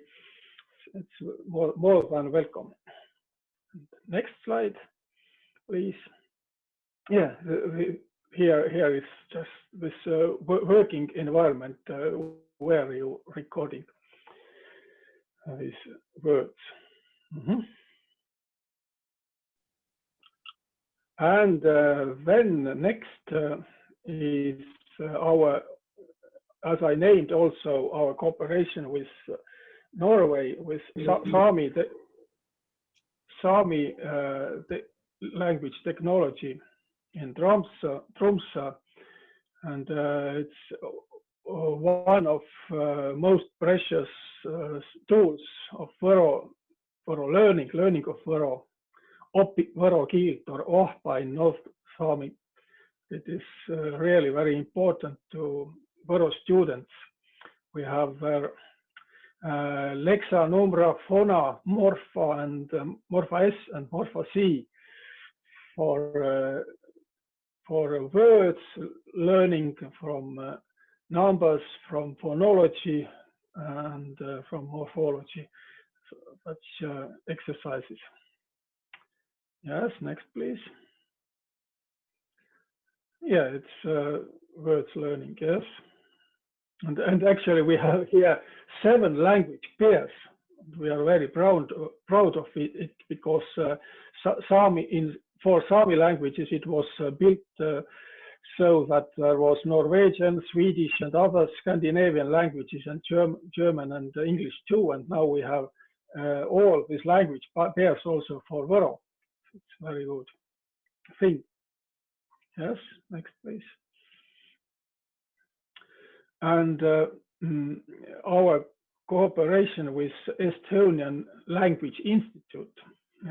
it's more than welcome. Next slide, please. Yeah, here is just this working environment where you're recording these words. And then next is our, as I named also, our cooperation with Norway, with Sámi, the language technology in Tromsø, and it's one of most precious tools of Võro learning of Võro, Võro keelt or ohpa in North Sámi. It is really very important to Võro students. We have Lexa, Numbra, Fona, Morpha, and Morpha S and Morpha C for words, learning from numbers, from phonology, and from morphology, such exercises. Yes, next please. Yeah, it's words learning, yes. And actually we have here 7 language pairs. We are very proud of it because Sámi for Sámi languages it was built so that there was Norwegian, Swedish, and other Scandinavian languages, and German and English too. And now we have all these language pairs also for Võro. It's a very good thing. Yes, next please. And our cooperation with Estonian Language Institute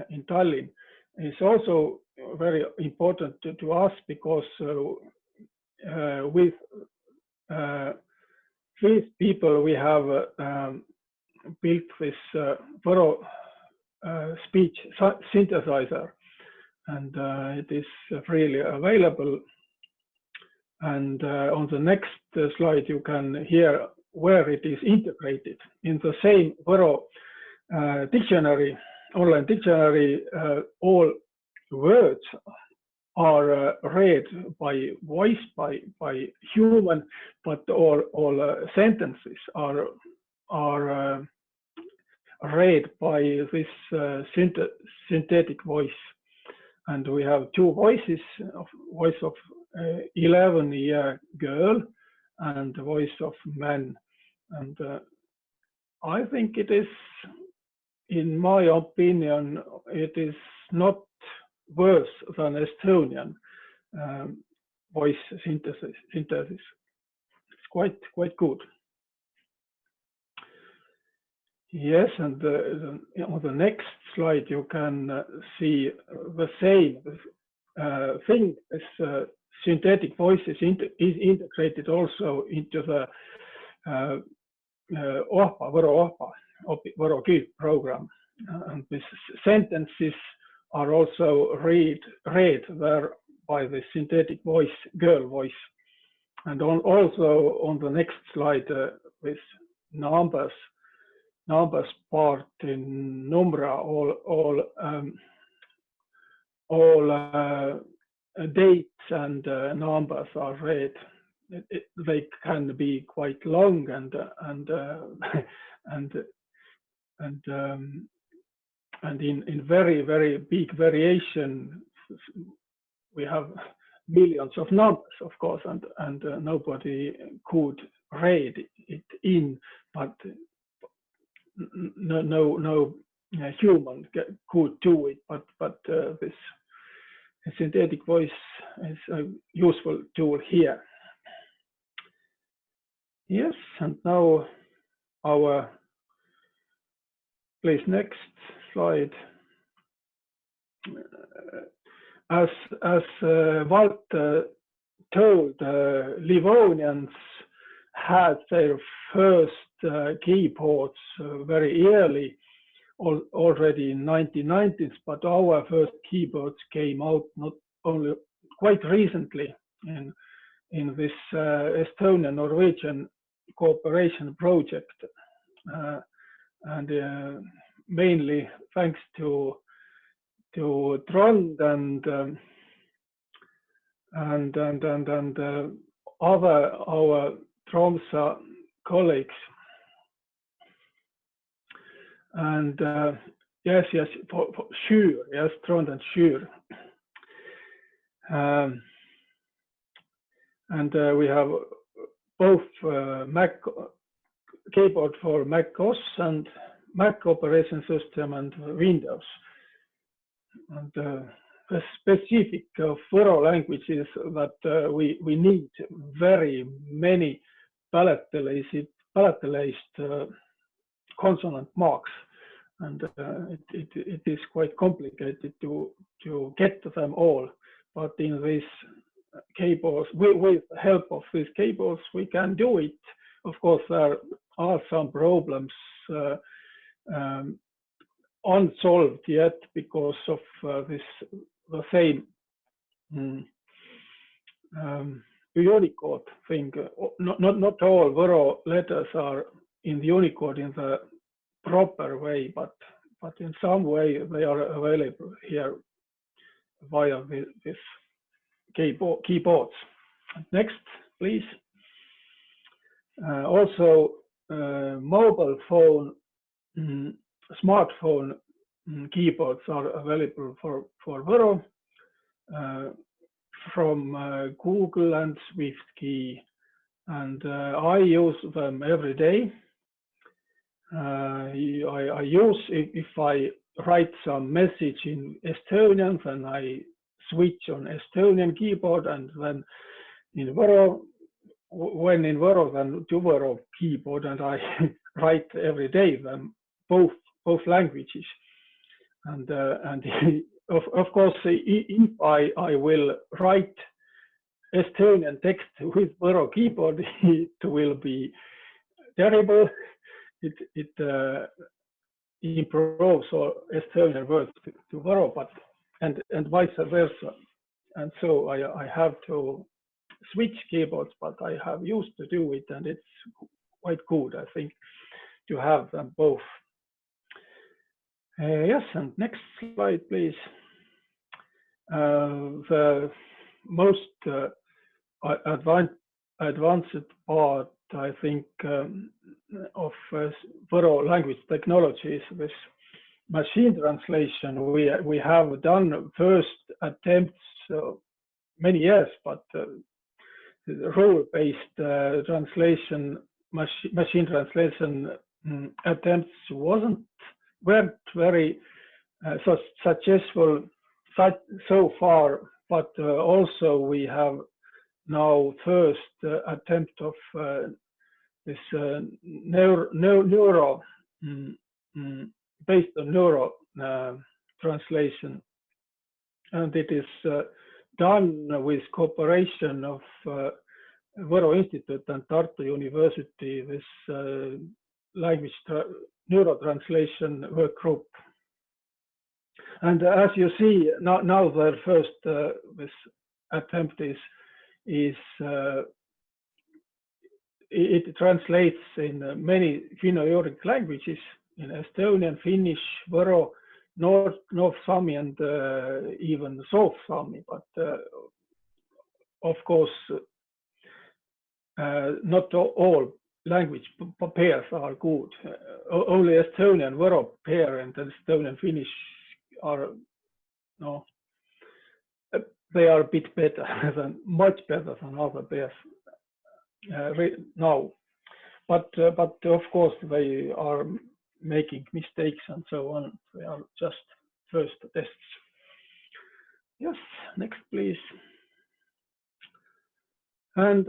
in Tallinn is also very important to us because with these people we have built this Võro speech synthesizer, and it is freely available. And on the next slide you can hear where it is integrated in the same Võro dictionary, online dictionary. All words are read by voice, by human, but all sentences are read by this synthetic voice. And we have 2 voices, voice of 11-year girl and the voice of man. And I think it is, in my opinion, it is not worse than Estonian voice synthesis. It's quite good. Yes, and on the next slide you can see the same thing. This synthetic voices is integrated also into the Võro Keel program, and these sentences are also read there by the synthetic voice, girl voice. And also on the next slide with numbers part in numra, all dates and numbers are read. They can be quite long and in very big variation. We have millions of numbers, of course, and nobody could read it in, but no human could do it. But this synthetic voice is a useful tool here. Yes, and now please next slide. As Valts told, Livonians had their first keyboards very early, already in 1990s, but our first keyboards came out not only quite recently in this Estonian-Norwegian cooperation project, and mainly thanks to Trond and other our Tromsø colleagues. And yes, for sure, yes, Trond and sure. And we have both keyboard for Mac OS and Mac operating system and Windows. And the specific of Võro language is that we need very many palatalized consonant marks, and it is quite complicated to get them all. But in these keyboards, with the help of these keyboards, we can do it. Of course, there are some problems unsolved yet because of the same Unicode thing. Not all Võro letters are in the Unicode in the proper way, but in some way they are available here via this keyboards. Next, please. Also, mobile phone, smartphone keyboards are available for Võro from Google and SwiftKey, and I use them every day. I use, if I write some message in Estonian, then I switch on Estonian keyboard, and then in Võro, when in Võro, then to Võro keyboard, and I write every day them both languages. And of course, if I will write Estonian text with Võro keyboard, it will be terrible. It improves or Estonian words to Võro, but and vice versa. And so I have to switch keyboards, but I have used to do it, and it's quite good, I think, to have them both. Yes, and next slide, please. The most advanced part, I think, of Võro language technology is this machine translation. We have done first attempts many years, but role-based translation, machine translation attempts weren't very successful so far, but also we have now first attempt of this neuro based on neuro translation, and it is done with cooperation of Võro Institute and Tartu University, this language neuro translation work group. And as you see, now their first this attempt is it translates in many Finno-Ugric languages, in Estonian, Finnish, Võro, North Sámi, and even South Sámi. But of course, not all language pairs are good. Only Estonian Võro pair and Estonian Finnish are they are a bit better much better than other pairs now. But of course they are making mistakes and so on. They are just first tests. Yes, next please. And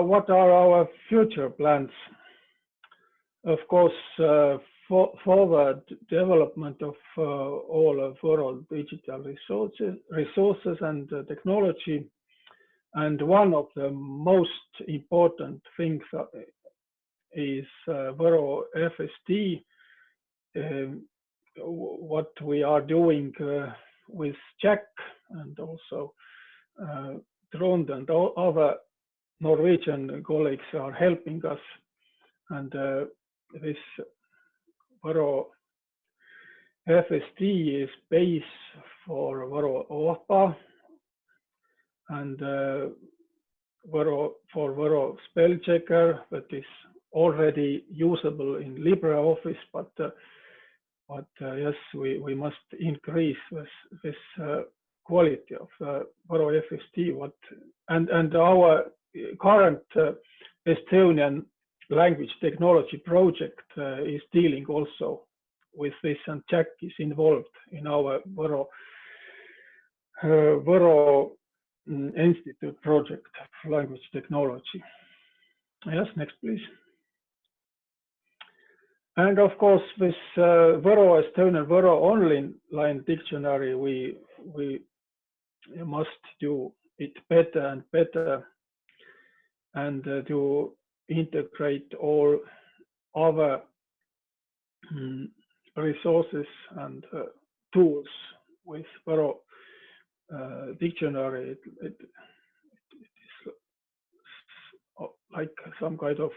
what are our future plans? Of course, forward development of all of Võro digital resources and technology. And one of the most important things is Võro FSD, what we are doing with Jack and also Trond and other Norwegian colleagues are helping us. And this Võro FSD is base for Võro OPA and for Võro spell checker that is already usable in LibreOffice, but yes, we must increase this quality of Võro FSD. And our current Estonian language technology project is dealing also with this, and Jack is involved in our Võro Institute project of language technology. Yes, next please. And of course, this Võro Estonian Võro online dictionary, we must do it better and better, and to integrate all other resources and tools with Võro dictionary. It is like some kind of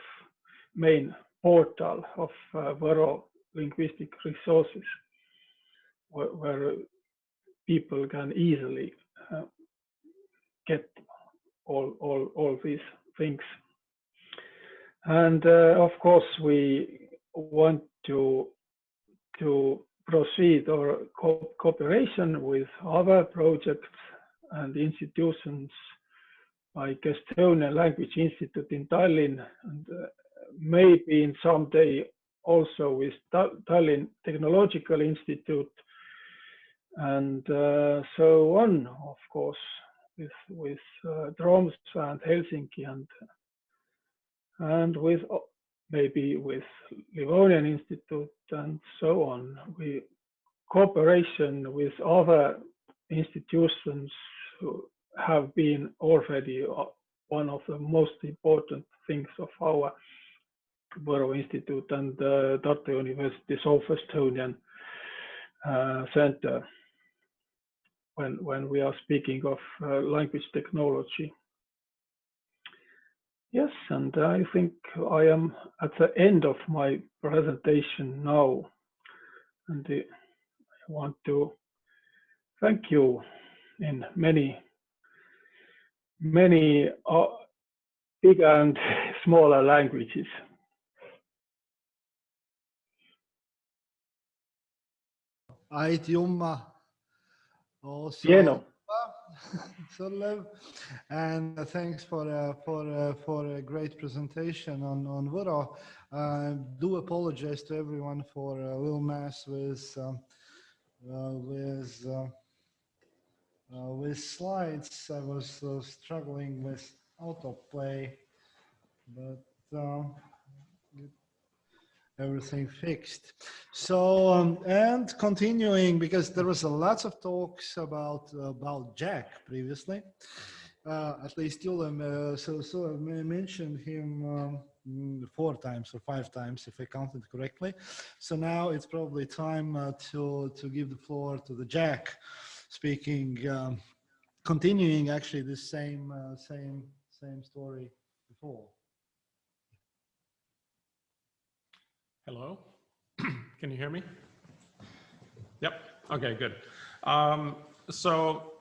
main portal of Võro linguistic resources where people can easily get all these things. And of course, we want to proceed or cooperation with other projects and institutions like Estonian Language Institute in Tallinn, and maybe in someday also with Tallinn Technological Institute, and so on, of course, with Tromsø and Helsinki, and with maybe with Livonian Institute and so on. We cooperation with other institutions who have been already one of the most important things of our Võro Institute and Tartu University South Estonian Center when we are speaking of language technology. Yes, and I think I am at the end of my presentation now, and I want to thank you in many bigger and smaller languages. Aitjumma also. Pieno. And thanks for a great presentation on Võro. Do apologize to everyone for a little mess with slides. I was struggling with autoplay, but everything fixed. So and continuing, because there was a lots of talks about Jack previously. At least Julia mentioned him 4 times or 5 times, if I counted correctly. So now it's probably time to give the floor to the Jack, speaking, continuing actually the same story before. Hello, can you hear me? Yep, okay, good. So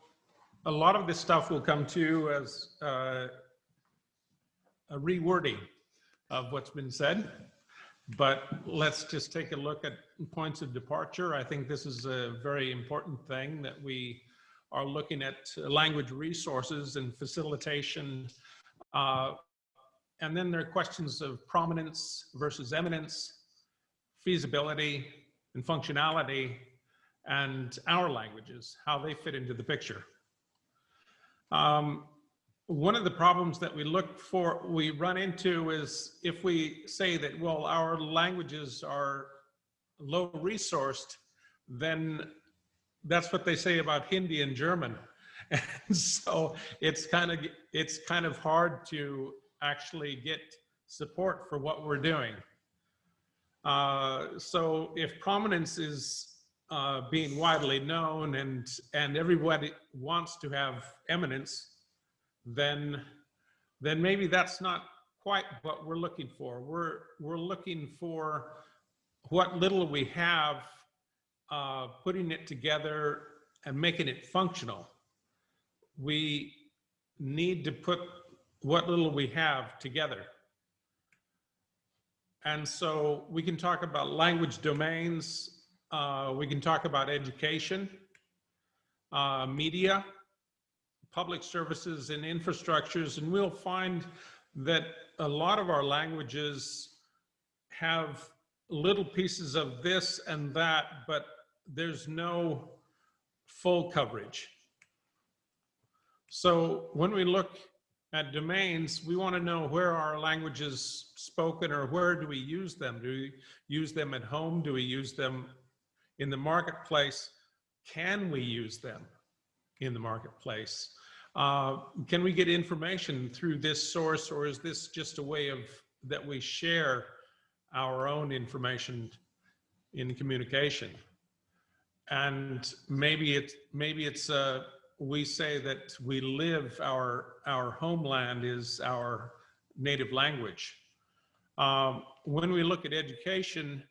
a lot of this stuff will come to you as a rewording of what's been said, but let's just take a look at points of departure. I think this is a very important thing, that we are looking at language resources and facilitation. And then there are questions of prominence versus eminence, feasibility and functionality, and our languages, how they fit into the picture. One of the problems that we run into is if we say that, well, our languages are low resourced, then that's what they say about Hindi and German. And so it's kind of hard to actually get support for what we're doing. So if prominence is being widely known and everybody wants to have eminence, then maybe that's not quite what we're looking for. We're looking for what little we have, putting it together and making it functional. We need to put what little we have together. And so we can talk about language domains, we can talk about education, media, public services and infrastructures, and we'll find that a lot of our languages have little pieces of this and that, but there's no full coverage. So when we look at domains, we want to know where our language is spoken, or where do we use them? Do we use them at home? Do we use them in the marketplace? Can we use them in the marketplace? Can we get information through this source, or is this just a way that we share our own information in communication? And maybe it's we say that we live, our homeland is our native language. When we look at education,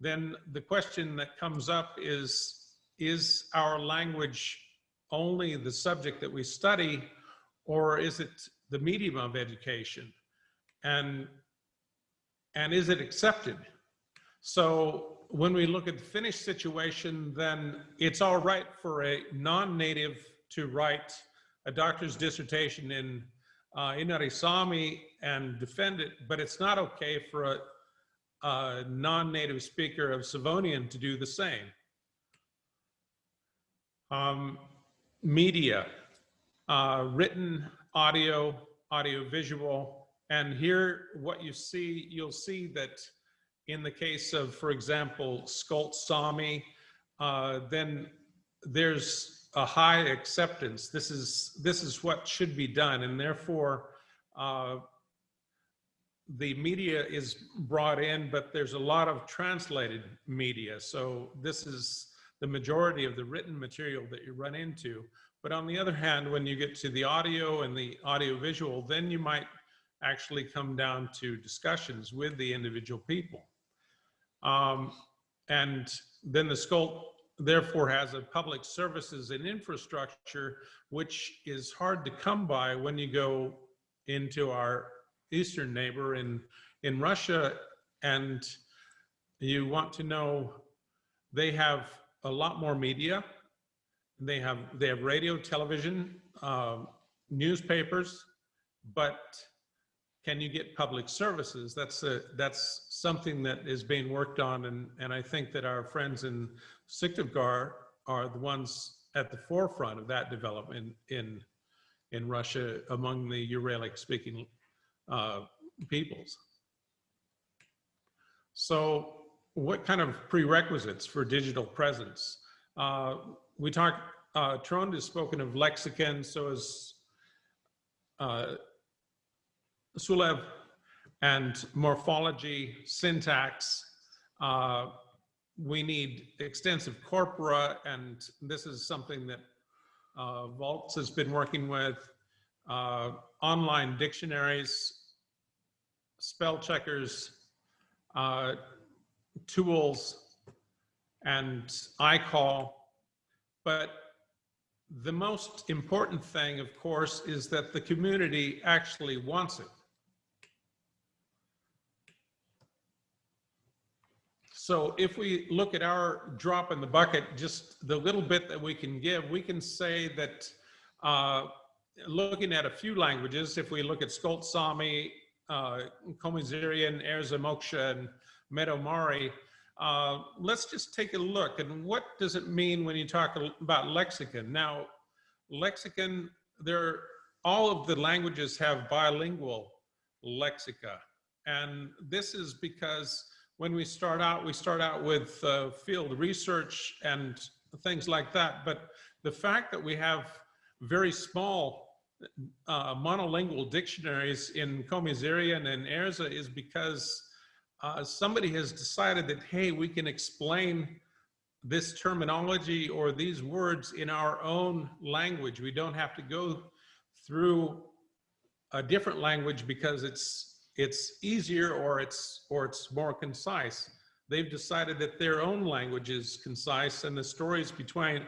then the question that comes up is our language only the subject that we study, or is it the medium of education? And and is it accepted? So when we look at the Finnish situation, then it's all right for a non-native to write a doctor's dissertation in Sámi and defend it, but it's not okay for a non-native speaker of Livonian to do the same. Media, written, audio, audio-visual, and here what you'll see that in the case of, for example, Sámi, then there's a high acceptance. This is what should be done, and therefore the media is brought in, but there's a lot of translated media. So this is the majority of the written material that you run into. But on the other hand, when you get to the audio and the audio-visual, then you might actually come down to discussions with the individual people. And then the Skål therefore has a public services and infrastructure, which is hard to come by when you go into our eastern neighbor in Russia, and you want to know they have a lot more media. They have radio, television, newspapers, but can you get public services? That's something that is being worked on, and I think that our friends in Syktyvkar are the ones at the forefront of that development in Russia among the Uralic speaking peoples. So what kind of prerequisites for digital presence? We talked, Trond has spoken of lexicon, so has Sulev, and morphology, syntax. We need extensive corpora, and this is something that Valts has been working with. Online dictionaries, spell checkers, tools, and iCall. But the most important thing, of course, is that the community actually wants it. So if we look at our drop in the bucket, just the little bit that we can give, we can say that looking at a few languages, if we look at Sámi, Komi-Zirian, Erza Moksha, and Medomari, let's just take a look. And what does it mean when you talk about lexicon? Now, lexicon, all of the languages have bilingual lexica. And this is because when we start out with field research and things like that. But the fact that we have very small monolingual dictionaries in Komi-Zirian and Erza is because somebody has decided that, hey, we can explain this terminology or these words in our own language. We don't have to go through a different language because it's easier or it's more concise. They've decided that their own language is concise, and the stories behind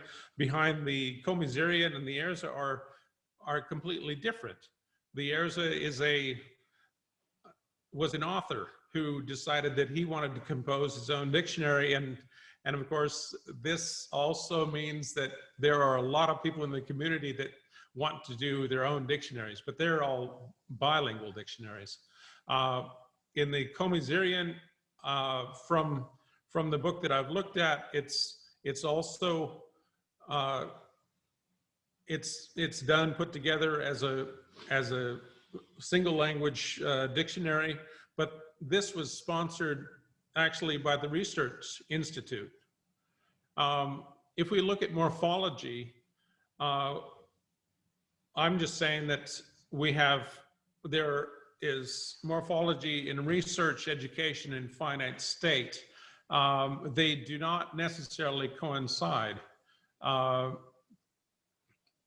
the Komi-Zirian and the Erza are completely different. The Erza was an author who decided that he wanted to compose his own dictionary, and of course this also means that there are a lot of people in the community that want to do their own dictionaries, but they're all bilingual dictionaries. In the Komi-Zirian, from the book that I've looked at, it's also it's done, put together as a single language dictionary, but this was sponsored actually by the Research Institute. If we look at morphology, I'm just saying that there is morphology in research, education, and finite state. They do not necessarily coincide.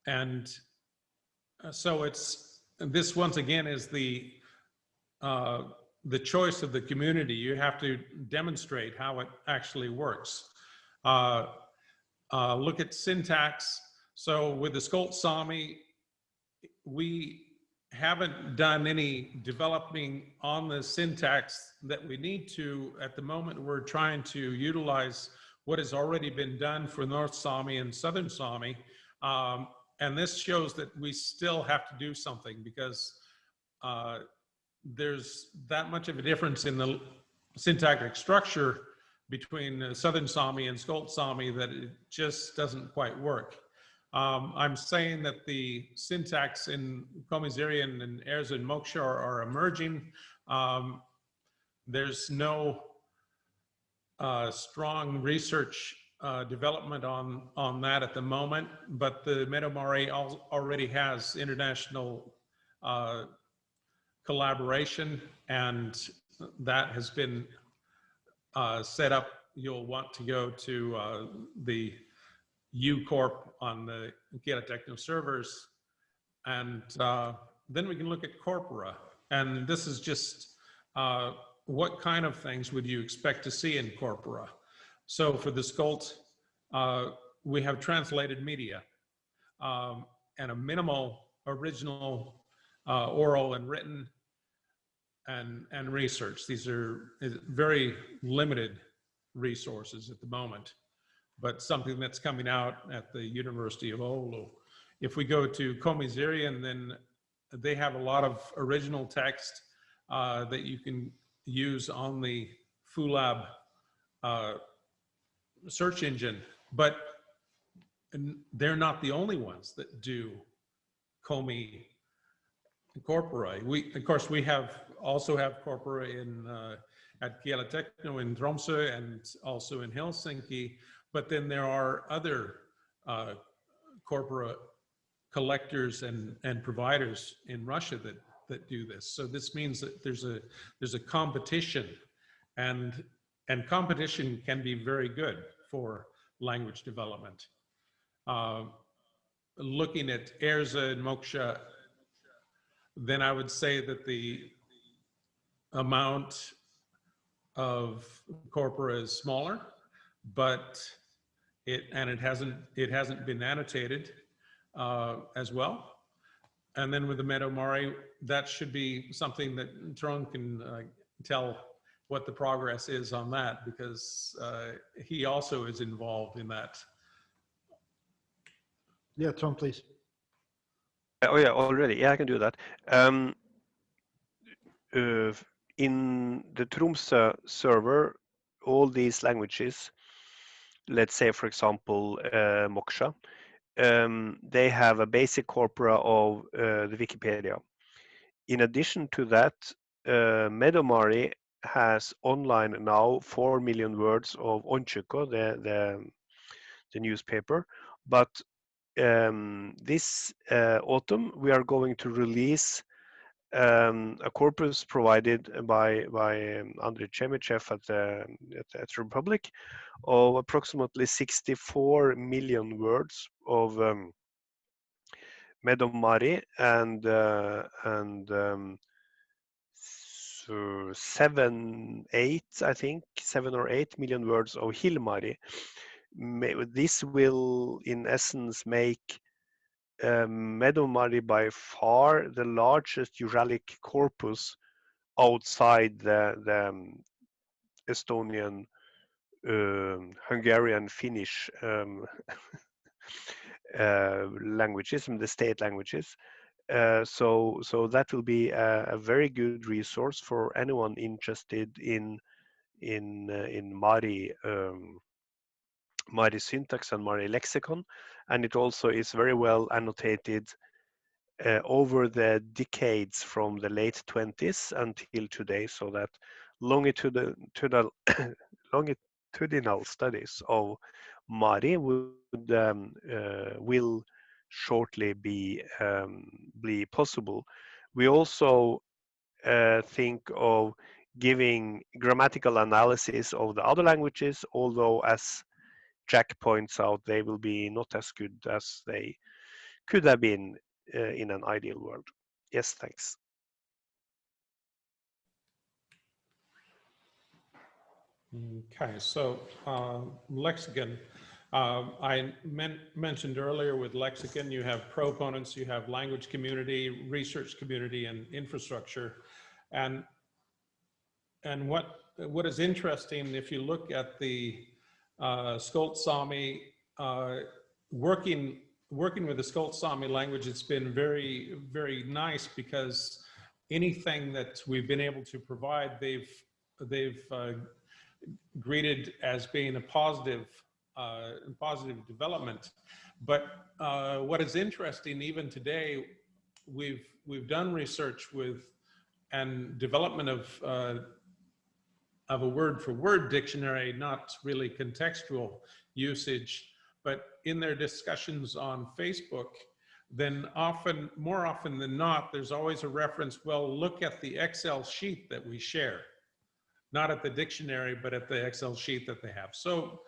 And so this once again is the choice of the community. You have to demonstrate how it actually works. Look at syntax. So with the Sámi, we haven't done any developing on the syntax that we need to. At the moment, we're trying to utilize what has already been done for North Sámi and Southern Sámi. And this shows that we still have to do something, because there's that much of a difference in the syntactic structure between Southern Sámi and Skolt Sámi that it just doesn't quite work. I'm saying that the syntax in Komi-Zirian and Erza and Moksha are emerging. There's no strong research development on that at the moment, but the Medomari already has international collaboration, and that has been set up. You'll want to go to the U-Corp on the Kļava Techno servers, and then we can look at corpora. And this is just what kind of things would you expect to see in corpora? So for the Skolt, we have translated media and a minimal original oral and written and research. These are very limited resources at the moment, but something that's coming out at the University of Oulu. If we go to Komi-Zirian, then they have a lot of original text that you can use on the Fulab search engine, but they're not the only ones that do Komi corpora. Of course, we also have corpora in at Kļava Techno in Tromsø and also in Helsinki, but then there are other corpora collectors and providers in Russia that do this. So this means that there's a competition, and competition can be very good for language development. Looking at Erza and Moksha, then I would say that the amount of corpora is smaller, but it hasn't been annotated as well. And then with the Medomari, that should be something that Trond can tell what the progress is on that, because he also is involved in that. Yeah, Trond, please. Oh yeah, already. Yeah, I can do that. In the Tromsø server, all these languages, let's say for example Moksha, they have a basic corpora of the Wikipedia. In addition to that, Medomari has online now 4 million words of Onchiko, the newspaper, but this autumn we are going to release a corpus provided by Andrei Chemichev at Republic of approximately 64 million words of Medomari and so 7 or 8 million words of Hilmari. This will in essence make Medomari by far the largest Uralic corpus outside the Estonian, Hungarian, Finnish languages, the state languages. So that will be a very good resource for anyone interested in Mari Mari syntax and Mari lexicon, and it also is very well annotated over the decades from the late 20s until today, so that longitudinal studies of Mari will shortly be possible. We also think of giving grammatical analysis of the other languages, although as Jack points out, they will be not as good as they could have been in an ideal world. Yes, thanks. Okay, so lexicon. I mentioned earlier with lexicon, you have proponents, you have language community, research community, and infrastructure. And what is interesting, if you look at the Skolt Sámi, working with the Skolt Sámi language, it's been very, very nice, because anything that we've been able to provide, they've greeted as being a positive development. But what is interesting, even today, we've done research with and development of a word-for-word dictionary, not really contextual usage, but in their discussions on Facebook, then more often than not, there's always a reference, well, look at the Excel sheet that we share, not at the dictionary, but at the Excel sheet that they have. So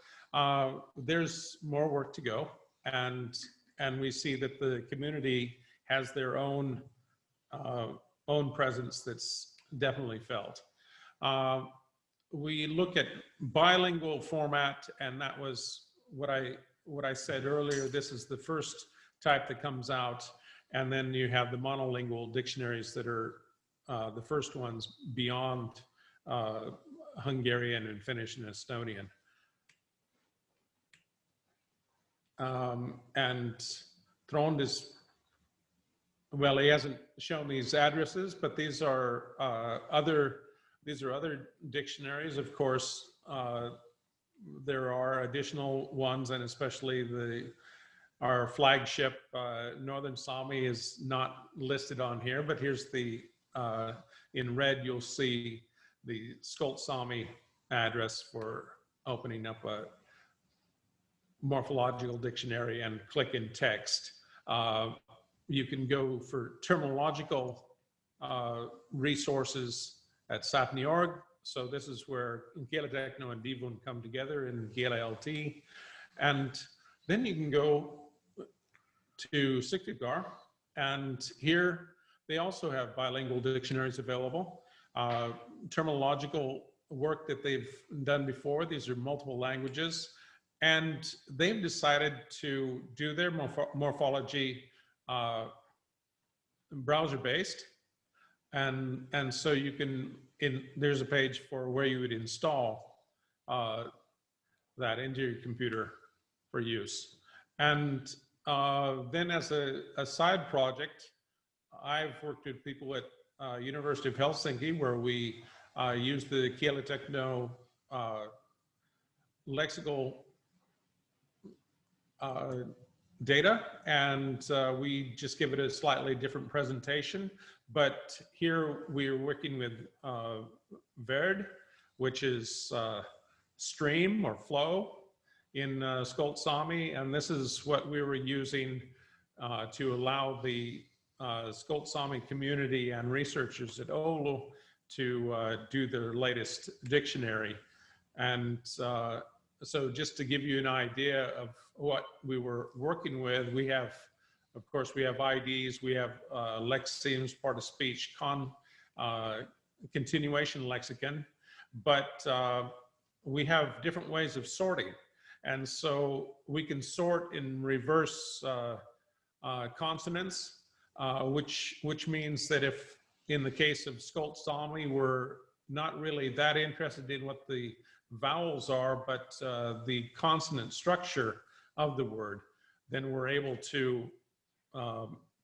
there's more work to go, and we see that the community has their own presence that's definitely felt. We look at bilingual format, and that was what I said earlier. This is the first type that comes out, and then you have the monolingual dictionaries that are the first ones beyond Hungarian and Finnish and Estonian. And Trond is, well, he hasn't shown these addresses, but these are other dictionaries. Of course, there are additional ones, and especially our flagship Northern Sámi is not listed on here, but here's the, in red, you'll see the Skolt Sámi address for opening up a morphological dictionary and click in text. You can go for terminological resources at Sapni.org. So this is where Kielitekno and Divun come together in Kieli-LT. And then you can go to Siktigar, and here they also have bilingual dictionaries available. Terminological work that they've done before, these are multiple languages, and they've decided to do their morphology browser-based. And so you can, there's a page for where you would install that into your computer for use. And then as a side project, I've worked with people at University of Helsinki, where we use the Kielitekno lexical data, and we just give it a slightly different presentation. But here we're working with Verd, which is stream or flow in Skolt Sámi, and this is what we were using to allow the Skolt Sámi community and researchers at Oulu to do their latest dictionary. And so just to give you an idea of what we were working with, we have, of course, we have IDs, we have lexemes, part of speech, continuation lexicon, but we have different ways of sorting. And so we can sort in reverse consonants, which means that if, in the case of Skolt Sámi, we're not really that interested in what the vowels are, but the consonant structure of the word, then we're able to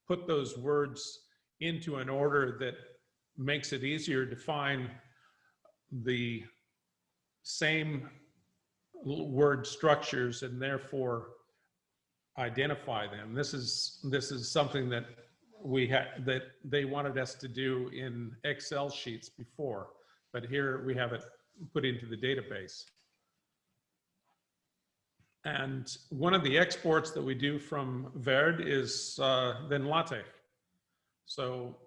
put those words into an order that makes it easier to find the same word structures and therefore identify them. This is something that that they wanted us to do in Excel sheets before, but here we have it put into the database. And one of the exports that we do from Verd is then LaTeX. So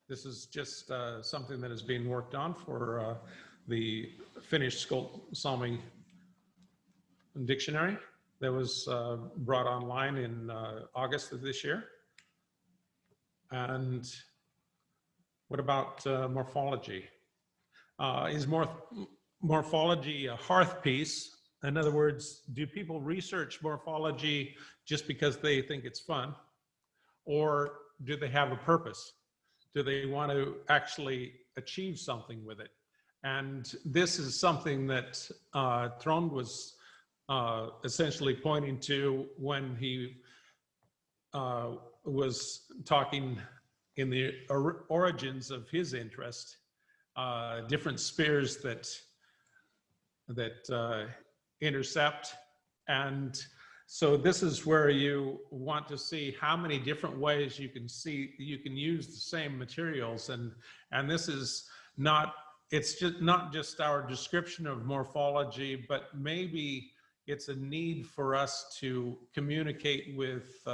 this is just something that is being worked on for the Finnish Skolt Sámi dictionary that was brought online in August of this year. And what about morphology? Is morphology a hearth piece? In other words, do people research morphology just because they think it's fun? Or do they have a purpose? Do they want to actually achieve something with it? And this is something that Trond was essentially pointing to when he was talking in the origins of his interest, different spheres that intercept. And so this is where you want to see how many different ways you can use the same materials. And this is not, it's just not just our description of morphology, but maybe it's a need for us to communicate with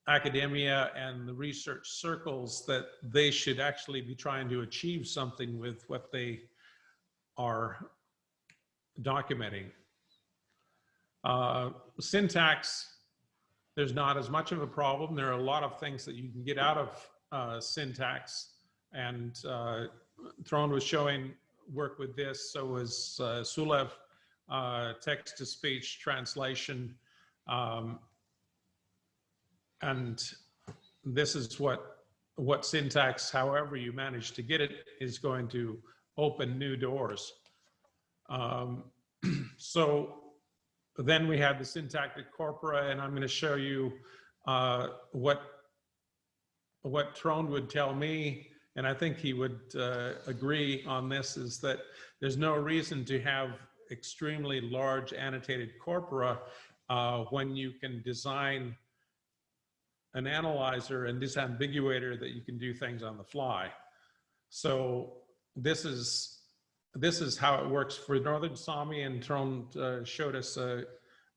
academia and the research circles that they should actually be trying to achieve something with what they are documenting. Syntax, there's not as much of a problem. There are a lot of things that you can get out of syntax, and Trond was showing work with this, so was Sulev, text-to-speech translation, and this is what syntax, however you manage to get it, is going to open new doors. So then we have the syntactic corpora, and I'm going to show you what Trond would tell me, and I think he would agree on this, is that there's no reason to have extremely large annotated corpora when you can design an analyzer and disambiguator that you can do things on the fly. So this is how it works for Northern Sámi, and Trond showed us a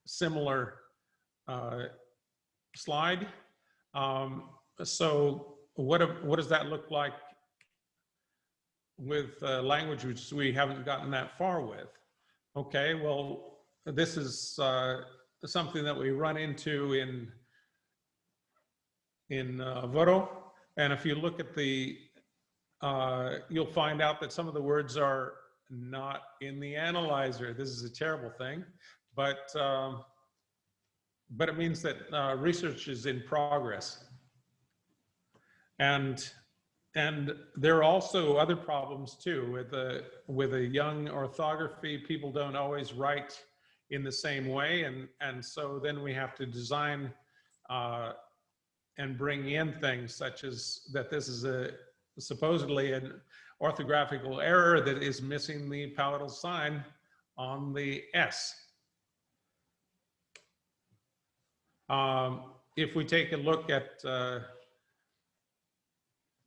similar slide. So what does that look like with language which we haven't gotten that far with? Okay, well, this is something that we run into in Võro, and if you look at the you'll find out that some of the words are not in the analyzer. This is a terrible thing, but it means that research is in progress. And there are also other problems too with a young orthography. People don't always write in the same way, and so then we have to design and bring in things such as that this is supposedly an orthographical error that is missing the palatal sign on the S. If we take a look at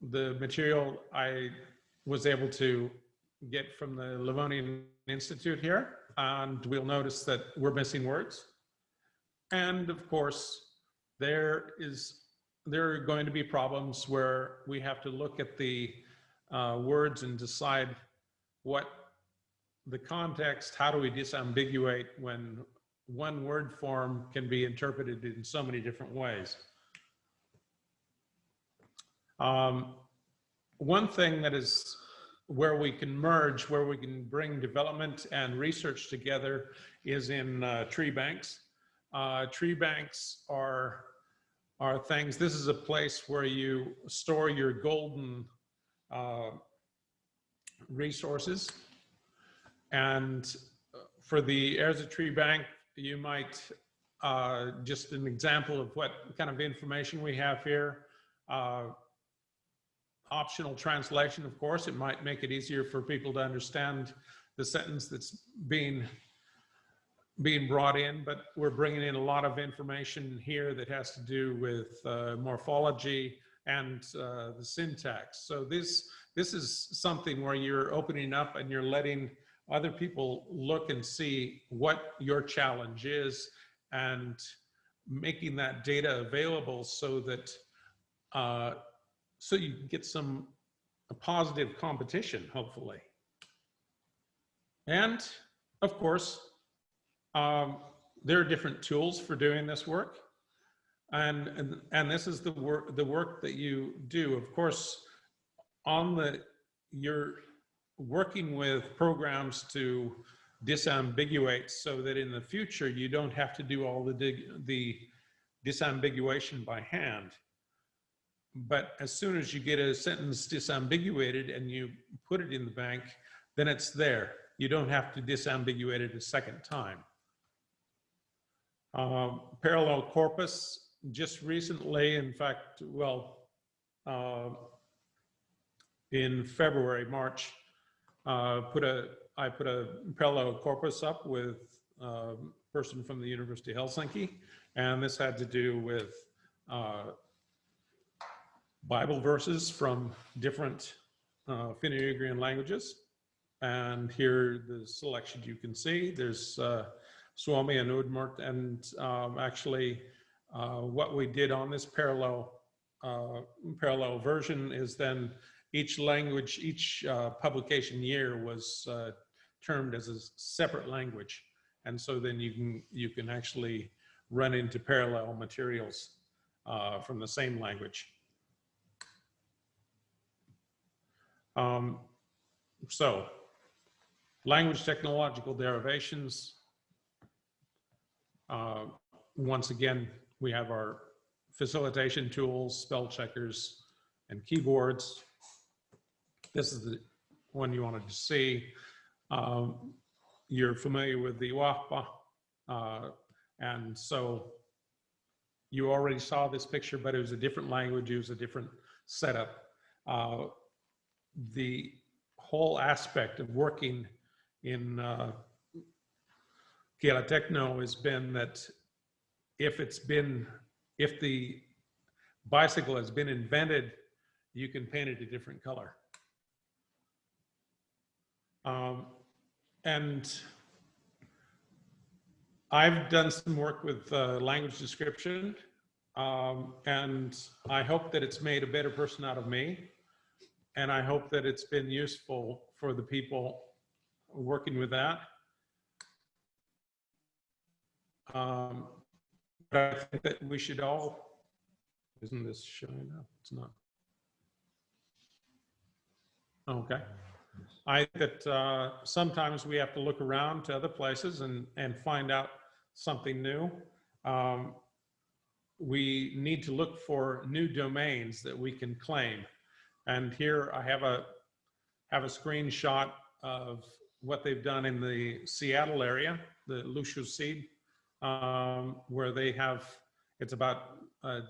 the material I was able to get from the Livonian Institute here, and we'll notice that we're missing words. And of course, there are going to be problems where we have to look at the words and decide what the context, how do we disambiguate when one word form can be interpreted in so many different ways. One thing that is where we can merge, where we can bring development and research together, is in tree banks. Tree banks are things, this is a place where you store your golden resources. And for the Ernštreits tree bank, you might, just an example of what kind of information we have here, optional translation, of course. It might make it easier for people to understand the sentence that's being brought in, but we're bringing in a lot of information here that has to do with morphology and the syntax. So this is something where you're opening up and you're letting other people look and see what your challenge is and making that data available so that so you can get a positive competition, hopefully. And of course, there are different tools for doing this work, and this is the work that you do. Of course, you're working with programs to disambiguate so that in the future you don't have to do all the disambiguation by hand. But as soon as you get a sentence disambiguated and you put it in the bank, then it's there. You don't have to disambiguate it a second time. Parallel corpus, just recently, in fact, well, in February, March, I put a parallel corpus up with a person from the University of Helsinki, and this had to do with Bible verses from different Finno-Ugrian languages. And here the selection you can see, there's Sámi and Udmurt, and actually what we did on this parallel version is then each language, each publication year was termed as a separate language. And so then you can actually run into parallel materials from the same language. So, language technological derivations. Once again, we have our facilitation tools, spell checkers, and keyboards. This is the one you wanted to see. You're familiar with the Wahpa, and so you already saw this picture, but it was a different language, it was a different setup. The whole aspect of working in Kiela Techno has been that if the bicycle has been invented, you can paint it a different color. And I've done some work with language description, and I hope that it's made a better person out of me. And I hope that it's been useful for the people working with that. But I think that we should all, isn't this showing up? It's not. Okay. I think that sometimes we have to look around to other places and find out something new. We need to look for new domains that we can claim. And here I have a screenshot of what they've done in the Seattle area, the Lushu Seed, where they have, it's about a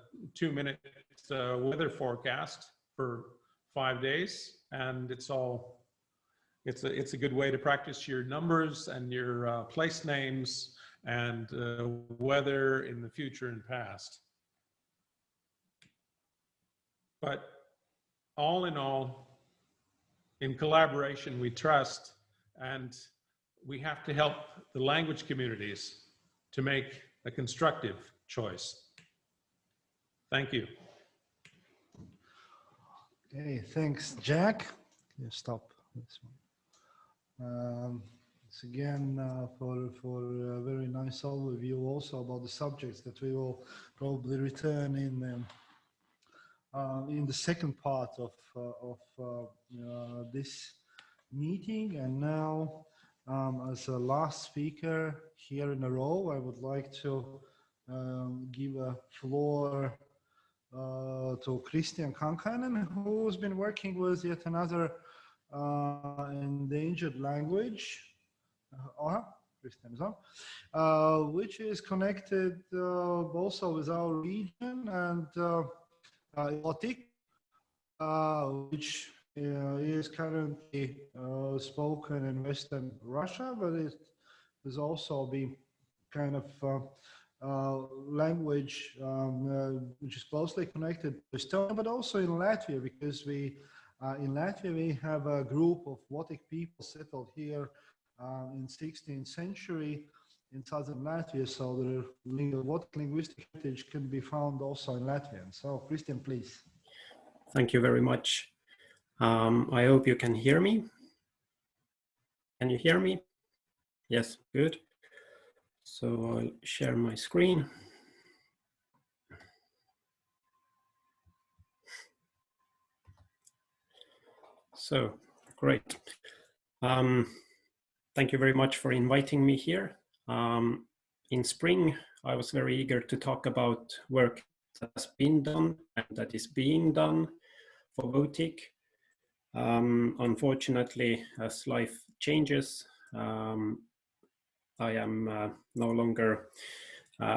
2-minute weather forecast for 5 days, and it's a good way to practice your numbers and your place names and weather in the future and past. But all in all, in collaboration, we trust, and we have to help the language communities to make a constructive choice. Thank you. Okay, thanks, Jack. Yeah, stop this one. Thanks again for a very nice overview also about the subjects that we will probably return in the second part of this meeting. And now, as a last speaker here in a row, I would like to give a floor to Christian Kankainen, who's been working with yet another endangered language, Christian is on, which is connected also with our region, and Votic, which is currently spoken in Western Russia, but it has also been kind of language which is closely connected to Estonia, but also in Latvia, because in Latvia we have a group of Votic people settled here in 16th century in southern Latvia, so the Votic linguistic heritage can be found also in Latvian. So, Christian, please. Thank you very much. I hope you can hear me. Can you hear me? Yes, good. So I'll share my screen. So, great. thank you very much for inviting me here. In spring, I was very eager to talk about work that has been done and that is being done for Votic. Unfortunately, as life changes, I am no longer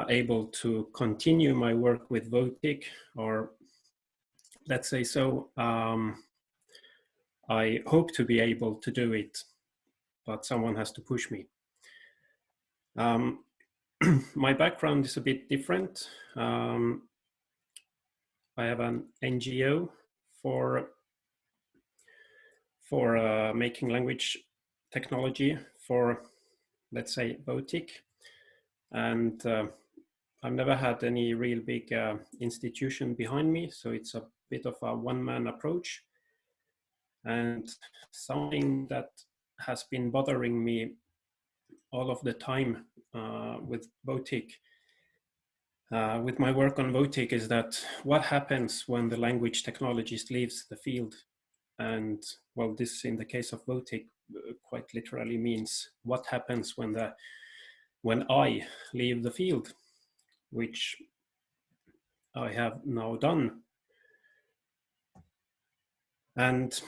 able to continue my work with Votic, or let's say so. I hope to be able to do it, but someone has to push me. My background is a bit different. I have an NGO for making language technology for, let's say, Votic. And I've never had any real big institution behind me, so it's a bit of a one-man approach. And something that has been bothering me all of the time with Votic, with my work on Votic, is that what happens when the language technologist leaves the field? And well, this in the case of Votic quite literally means what happens when I leave the field, which I have now done. And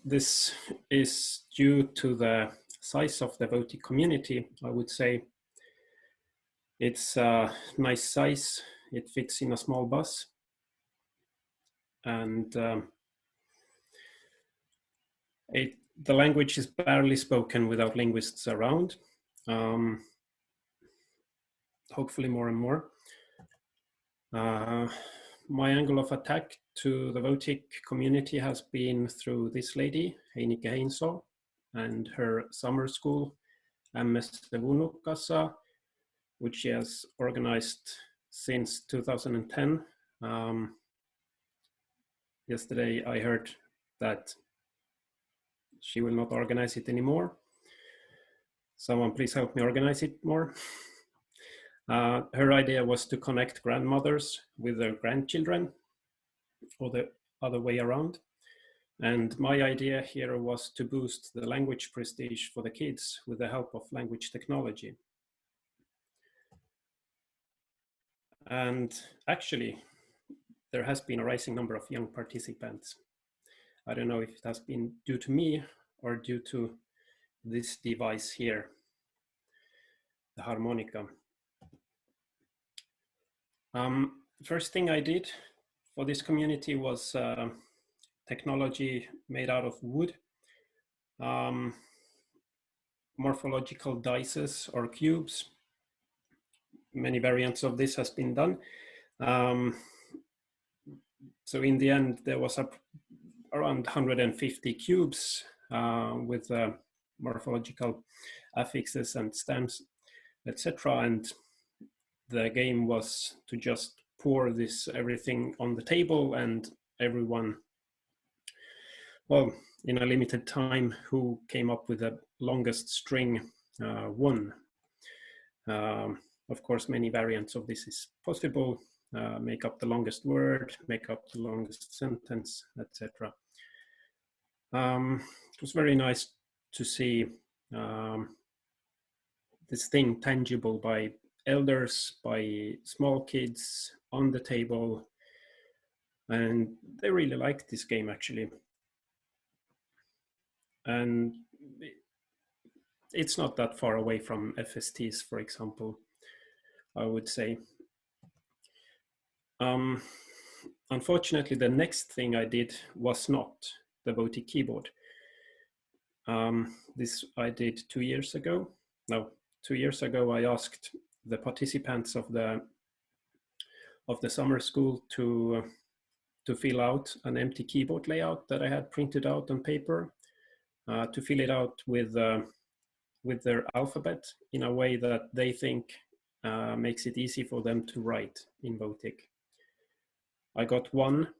this is due to the size of the Votic community. I would say it's a nice size. It fits in a small bus. And the language is barely spoken without linguists around. Hopefully more and more. My angle of attack to the Votic community has been through this lady, Heinike Heinso, and her summer school, MS Vunukassa, which she has organized since 2010. Yesterday I heard that she will not organize it anymore. Someone please help me organize it more. Her idea was to connect grandmothers with their grandchildren, or the other way around. And my idea here was to boost the language prestige for the kids with the help of language technology. And actually, there has been a rising number of young participants. I don't know if it has been due to me or due to this device here, the harmonica. First thing I did for this community was technology made out of wood, morphological dices or cubes. Many variants of this has been done. So in the end, there was around 150 cubes with morphological affixes and stems, etc. And the game was to just pour this everything on the table, and everyone, well, in a limited time, who came up with the longest string won. Of course, many variants of this is possible. Make up the longest word, make up the longest sentence, etc. It was very nice to see this thing tangible by elders, by small kids on the table, and they really liked this game actually. And it's not that far away from FSTs, for example, I would say. Unfortunately, the next thing I did was not the Votic keyboard. This I did 2 years ago. No, 2 years ago I asked the participants of the summer school to fill out an empty keyboard layout that I had printed out on paper, to fill it out with their alphabet in a way that they think makes it easy for them to write in Votic. I got one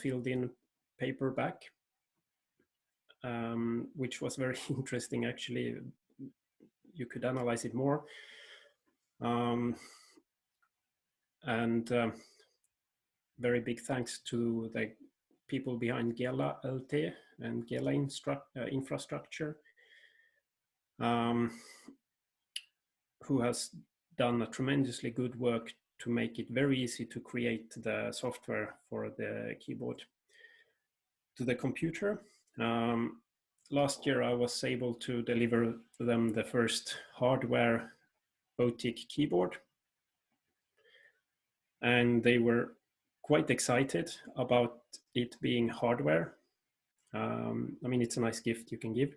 filled in paper back, which was very interesting actually. You could analyze it more. And very big thanks to the people behind Kļava LT and Kļava infrastructure. who has done a tremendously good work to make it very easy to create the software for the keyboard to the computer. Last year, I was able to deliver them the first hardware Votic keyboard. And they were quite excited about it being hardware. I mean, it's a nice gift you can give.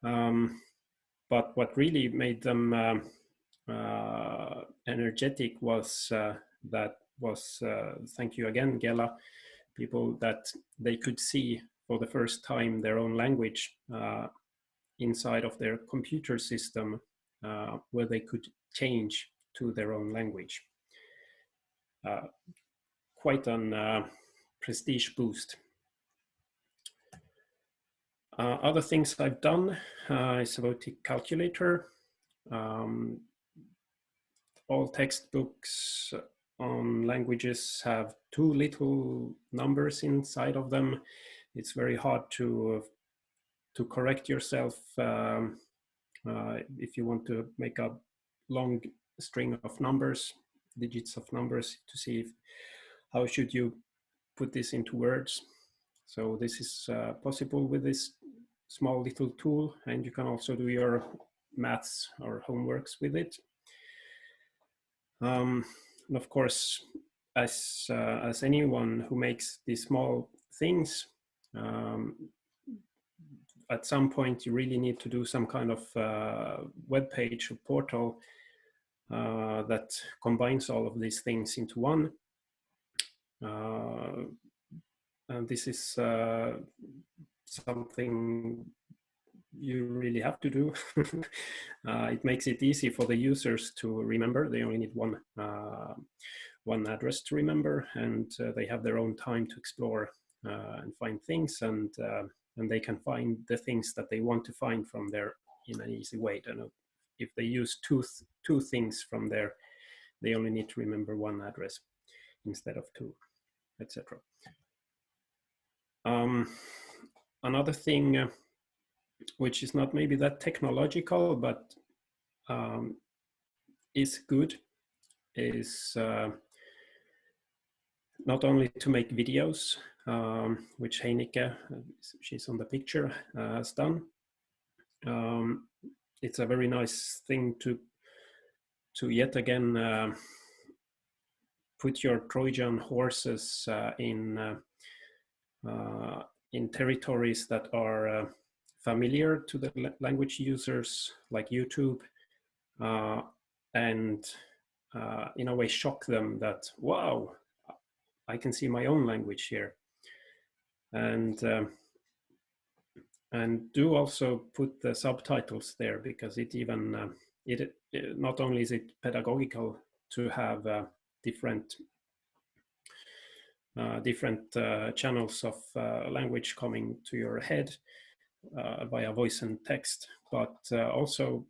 But what really made them energetic was thank you again, Gela, people that they could see for the first time their own language inside of their computer system, where they could change to their own language. Quite an prestige boost. Other things I've done is about the calculator. All textbooks on languages have too little numbers inside of them. It's very hard to correct yourself if you want to make a long string of numbers, digits of numbers, to see how should you put this into words. So this is possible with this small little tool, and you can also do your maths or homeworks with it. And of course, as anyone who makes these small things, at some point you really need to do some kind of web page or portal that combines all of these things into one. And this is something you really have to do. It makes it easy for the users to remember. They only need one address to remember, and they have their own time to explore and find things, and they can find the things that they want to find from there in an easy way. I don't know, if they use two things from there, they only need to remember one address instead of two, etc. Another thing which is not maybe that technological, but is good, is not only to make videos, which Heinike, she's on the picture, has done. It's a very nice thing to yet again put your Trojan horses in territories that are familiar to the language users, like YouTube, and in a way shock them that, wow, I can see my own language here. And do also put the subtitles there, because it even it not only is it pedagogical to have different channels of language coming to your head via voice and text, but also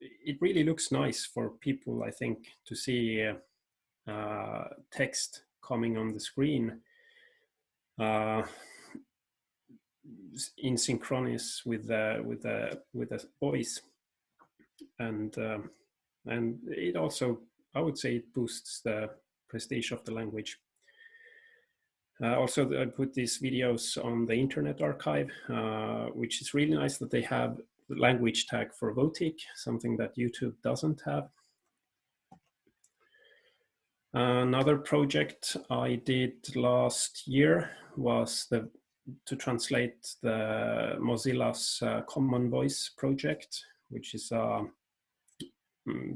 it really looks nice for people, I think, to see text coming on the screen in synchronous with the voice, and it also, I would say, it boosts the prestige of the language. Also, I put these videos on the Internet Archive, which is really nice that they have the language tag for Votic, something that YouTube doesn't have. Another project I did last year was to translate the Mozilla's Common Voice project, which is a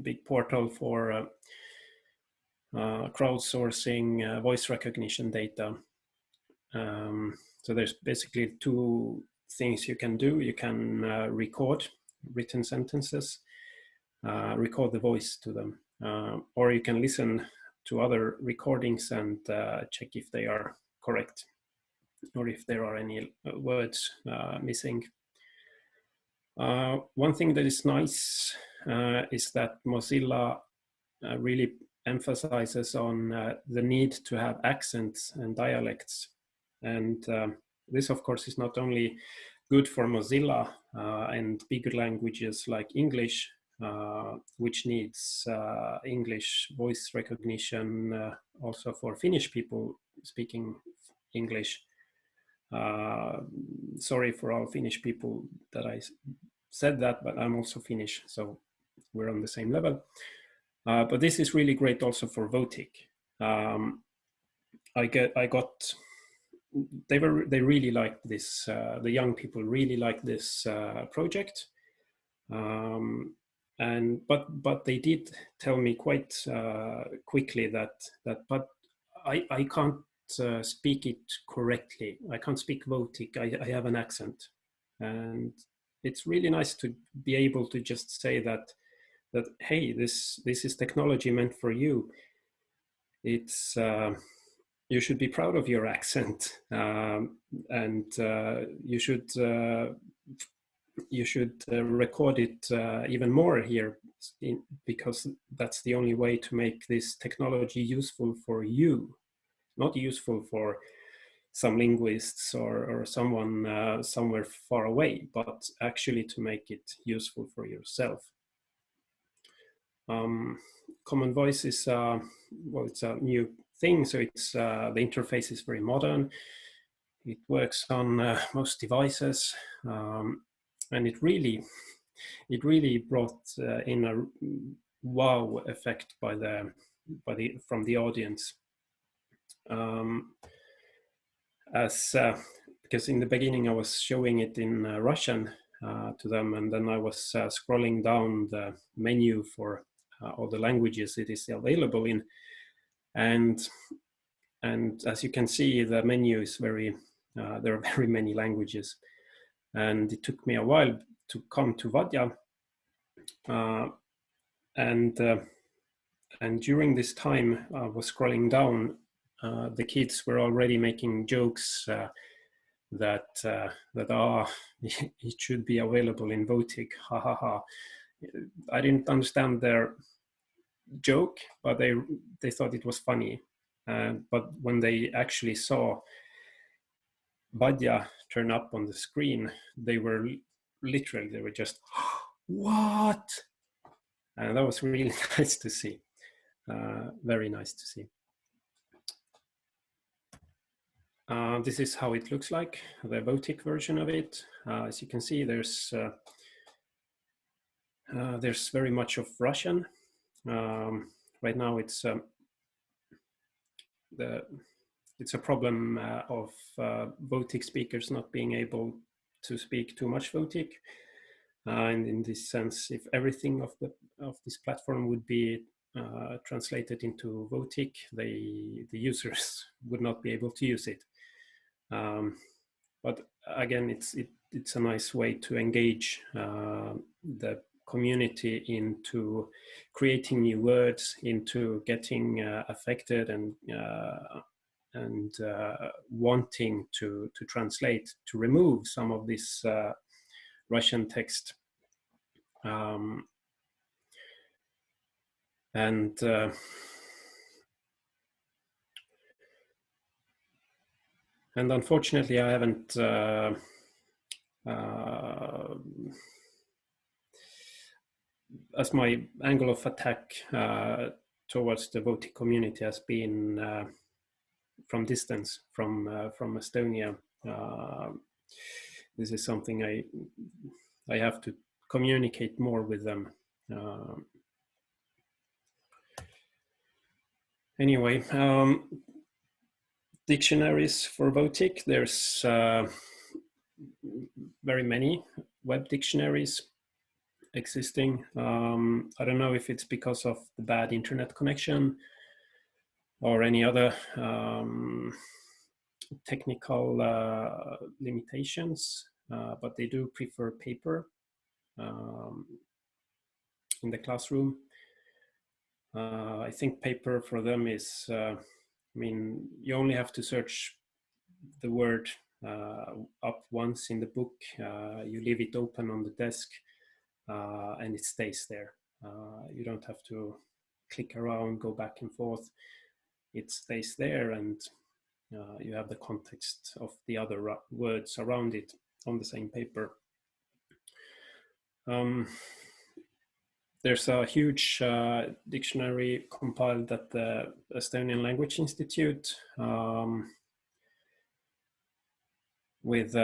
big portal for crowdsourcing voice recognition data. So there's basically two things you can do. You can record written sentences, record the voice to them, or you can listen to other recordings and check if they are correct, or if there are any words missing. One thing that is nice is that Mozilla really emphasizes on the need to have accents and dialects. And this, of course, is not only good for Mozilla and bigger languages like English, which needs English voice recognition also for Finnish people speaking English. Sorry for all Finnish people that I said that, but I'm also Finnish, so we're on the same level. But this is really great also for Votic. They really liked this. The young people really liked this project, but they did tell me quite quickly but I can't speak it correctly. I can't speak Votic. I have an accent, and it's really nice to be able to just say that hey, this is technology meant for you. It's you should be proud of your accent, and you should record it even more here, because that's the only way to make this technology useful for you, not useful for some linguists or someone somewhere far away, but actually to make it useful for yourself. Common Voice is well, it's a new thing, so it's the interface is very modern. It works on most devices, and it really brought in a wow effect from the audience. Because in the beginning I was showing it in Russian to them, and then I was scrolling down the menu for all the languages it is available in, and as you can see, the menu is there are very many languages, and it took me a while to come to Vadja, and during this time I was scrolling down. The kids were already making jokes that it should be available in Votic. Ha ha ha! I didn't understand their joke, but they thought it was funny. But when they actually saw Vadja turn up on the screen, they were just, what? And that was really nice to see. Very nice to see. This is how it looks like, the Votic version of it. As you can see, there's very much of Russian. Right now, it's a problem of Votic speakers not being able to speak too much Votic. And in this sense, if everything of this platform would be translated into Votic, the users would not be able to use it. But again, it's a nice way to engage the community into creating new words, into getting affected and wanting to translate, to remove some of this Russian text. And unfortunately, I haven't as my angle of attack towards the Votic community has been from distance, from Estonia. This is something I have to communicate more with them. Anyway, dictionaries for Votic. There's very many web dictionaries existing. I don't know if it's because of the bad internet connection or any other technical limitations, but they do prefer paper in the classroom. I think paper for them is, I mean, you only have to search the word up once in the book, you leave it open on the desk, and it stays there. You don't have to click around, go back and forth. It stays there, and you have the context of the other words around it. on the same paper. There's a huge dictionary compiled at the Estonian Language Institute with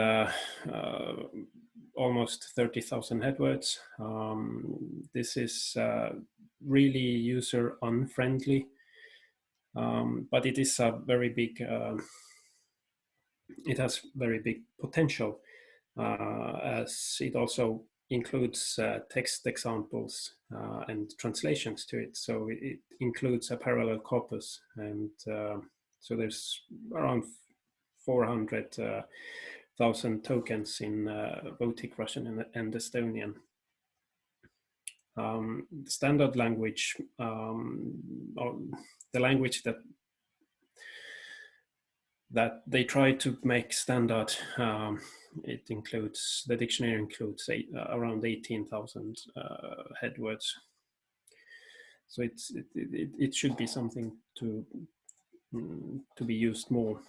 almost 30,000 headwords. This is really user unfriendly, but it is a very big, it has very big potential, as it also includes text examples and translations to it. So it includes a parallel corpus, and so there's around 400,000 tokens in Votic, Russian, and Estonian. Standard language, or the language that they try to make standard, it includes, the dictionary includes around 18,000 headwords. So it should be something to be used more.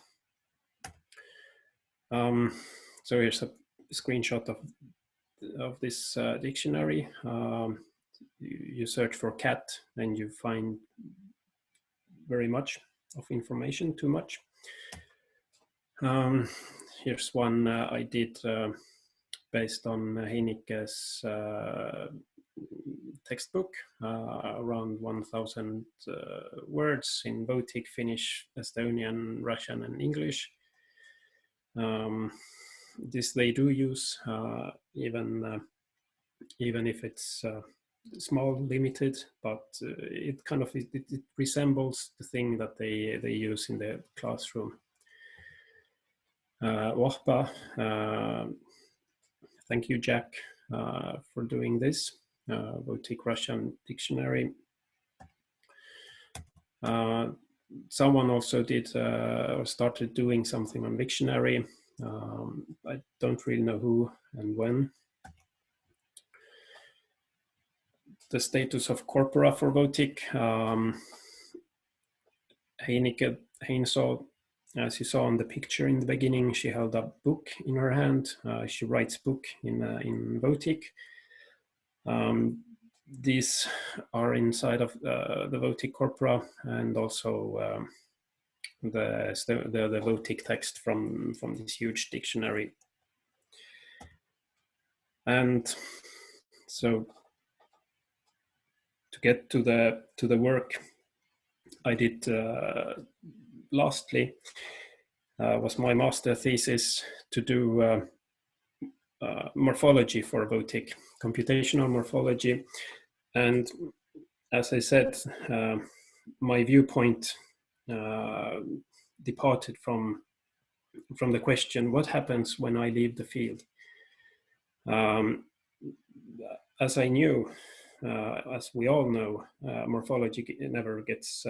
So here's a screenshot of this dictionary. You search for cat and you find very much of information, too much. Here's one I did based on Heineke's textbook, around 1,000 words in Votic, Finnish, Estonian, Russian, and English. This they do use, even if it's small, limited, but it kind of it resembles the thing that they use in the classroom. Wahba, thank you, Jack, for doing this. Votic Russian dictionary. Someone also did or started doing something on dictionary. I don't really know who and when. The status of corpora for Votic. Heineke Heinsoo, as you saw on the picture in the beginning, she held a book in her hand. She writes book in Votic. These are inside of the Votic corpora, and also the Votic text from this huge dictionary. And so to get to the work I did lastly was my master thesis to do morphology for Votic, computational morphology. And as I said, my viewpoint departed from the question, what happens when I leave the field? As I knew, as we all know, morphology never gets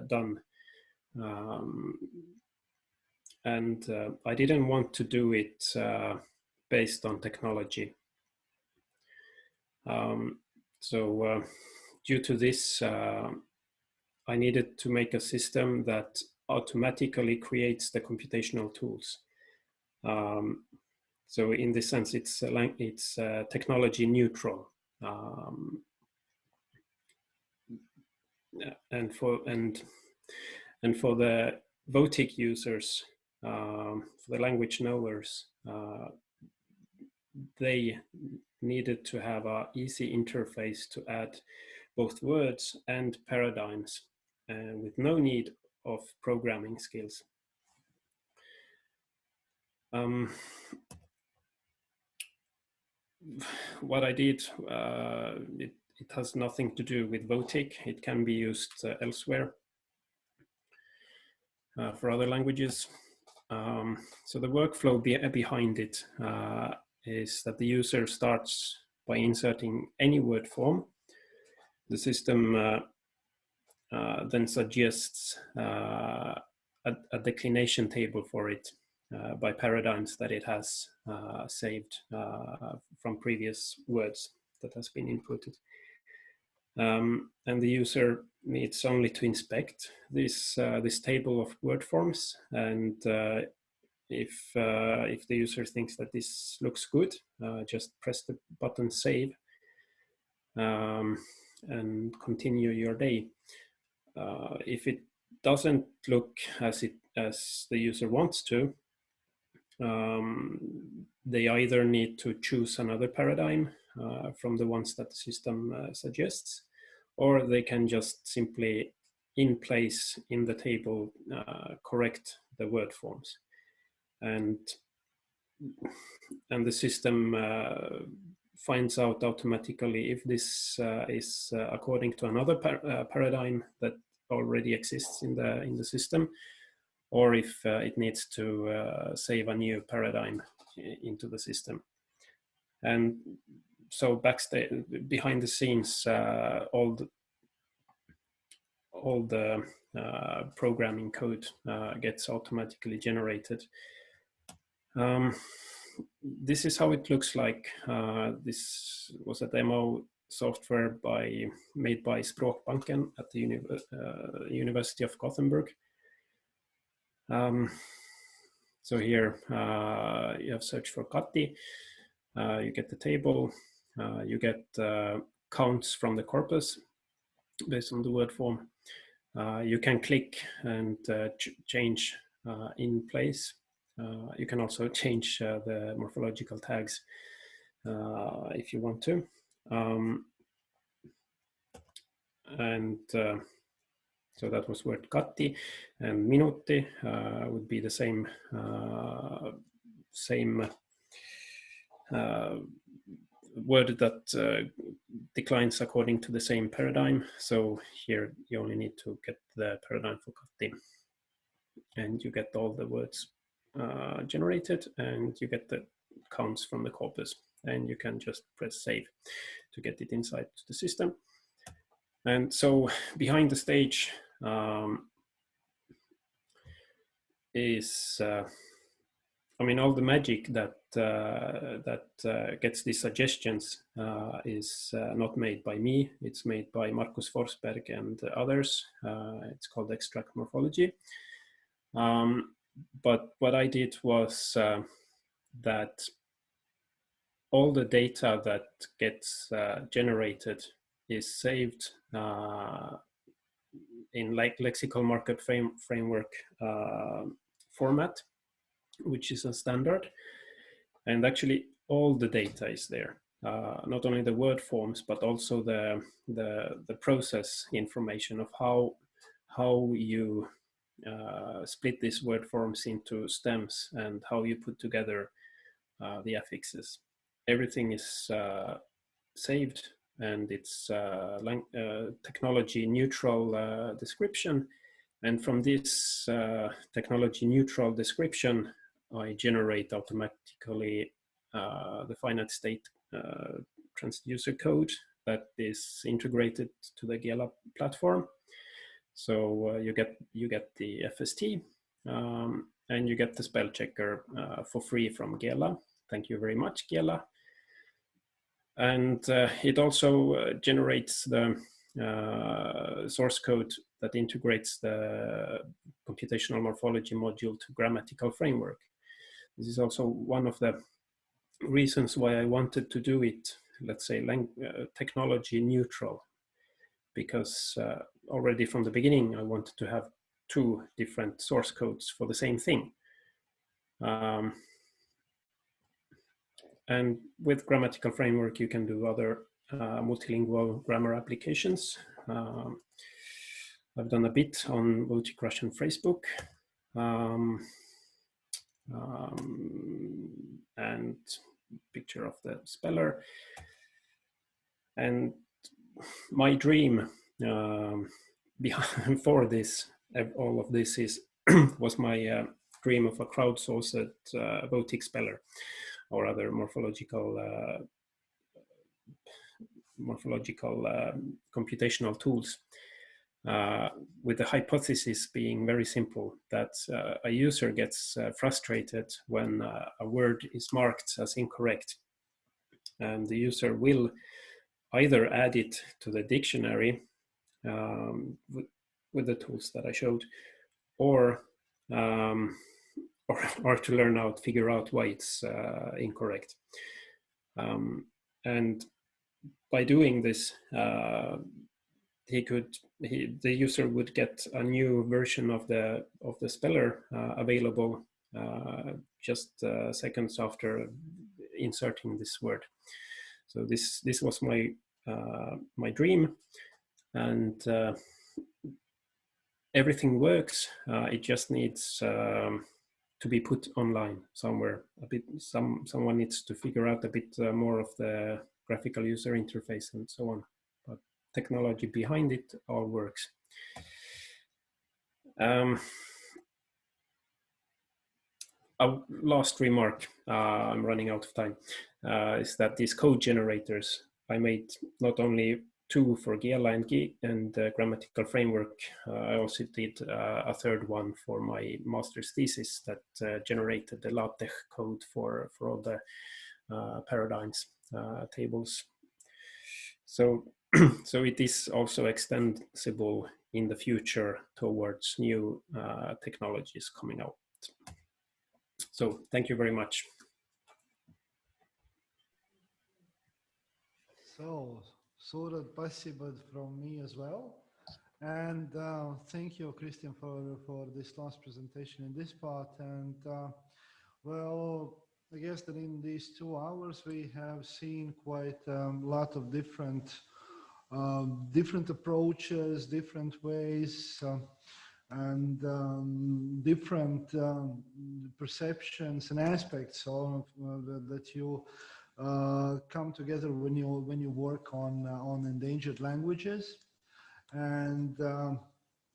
done. And I didn't want to do it based on technology. So due to this, I needed to make a system that automatically creates the computational tools. So in this sense, it's technology neutral. And for the Votic users, for the language knowers, they needed to have an easy interface to add both words and paradigms, with no need of programming skills. What I did, it has nothing to do with Votic. It can be used elsewhere for other languages. So the workflow behind it is that the user starts by inserting any word form. The system then suggests a declination table for it by paradigms that it has saved from previous words that has been inputted. And the user needs only to inspect this table of word forms, and if the user thinks that this looks good, just press the button save and continue your day. If it doesn't look as the user wants to, they either need to choose another paradigm from the ones that the system suggests, or they can just simply in place in the table correct the word forms, and the system finds out automatically if this is according to another paradigm that already exists in the system, or if it needs to save a new paradigm into the system. And so behind the scenes, all the programming code gets automatically generated. This is how it looks like. This was a demo software made by Språkbanken at the University of Gothenburg. So here you have search for Kati, you get the table, you get counts from the corpus based on the word form. You can click and change in place. You can also change the morphological tags if you want to. So that was word Kati, and minuutti would be the same word that declines according to the same paradigm. So here you only need to get the paradigm for Kati, and you get all the words generated, and you get the counts from the corpus, and you can just press save to get it inside the system. And so behind the stage is I mean, all the magic that gets these suggestions is not made by me. It's made by Markus Forsberg and others. It's called Extract Morphology. But what I did was that all the data that gets generated is saved in lexical markup framework format, which is a standard. And actually all the data is there, not only the word forms, but also the process information of how you split these word forms into stems and how you put together the affixes. Everything is saved, and it's technology neutral description. And from this technology neutral description, I generate automatically the finite state transducer code that is integrated to the Kļava platform. So you get the FST and you get the spell checker for free from Kļava. Thank you very much, Kļava. And it also generates the source code that integrates the computational morphology module to grammatical framework. This is also one of the reasons why I wanted to do it, let's say, technology neutral, because already from the beginning, I wanted to have two different source codes for the same thing. And with grammatical framework, you can do other multilingual grammar applications. I've done a bit on Votic Russian phrasebook. And picture of the speller. And my dream for this, all of this is was my dream of a crowdsourced Votic speller or other morphological computational tools, with the hypothesis being very simple, that a user gets frustrated when a word is marked as incorrect, and the user will either add it to the dictionary with the tools that I showed, or or to learn out, figure out why it's incorrect. And by doing this, the user would get a new version of the speller available just seconds after inserting this word. So this was my my dream, and everything works. It just needs to be put online somewhere. Someone needs to figure out a bit more of the graphical user interface and so on. But technology behind it all works. A last remark, I'm running out of time, is that these code generators, I made not only 2 for Giela and grammatical framework, I also did a 3rd one for my master's thesis that generated the LaTeX code for all the paradigms tables. So, so it is also extensible in the future towards new technologies coming out. So thank you very much. So, Surat, спасибо from me as well. And thank you, Christian, for this last presentation in this part. And well, I guess that in these 2 hours, we have seen quite a lot of different approaches, different ways, and different perceptions and aspects of that you come together when you work on endangered languages. And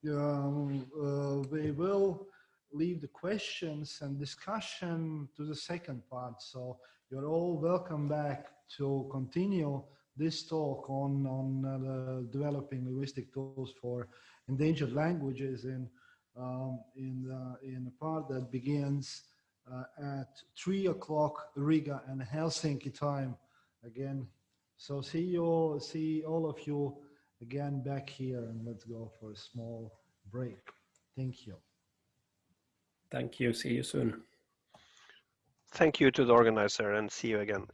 we will leave the questions and discussion to the second part. So you're all welcome back to continue this talk on developing linguistic tools for endangered languages in a part that begins at 3 o'clock Riga and Helsinki time again. So see all of you again back here, and let's go for a small break. Thank you. Thank you. See you soon. Thank you to the organizer, and see you again.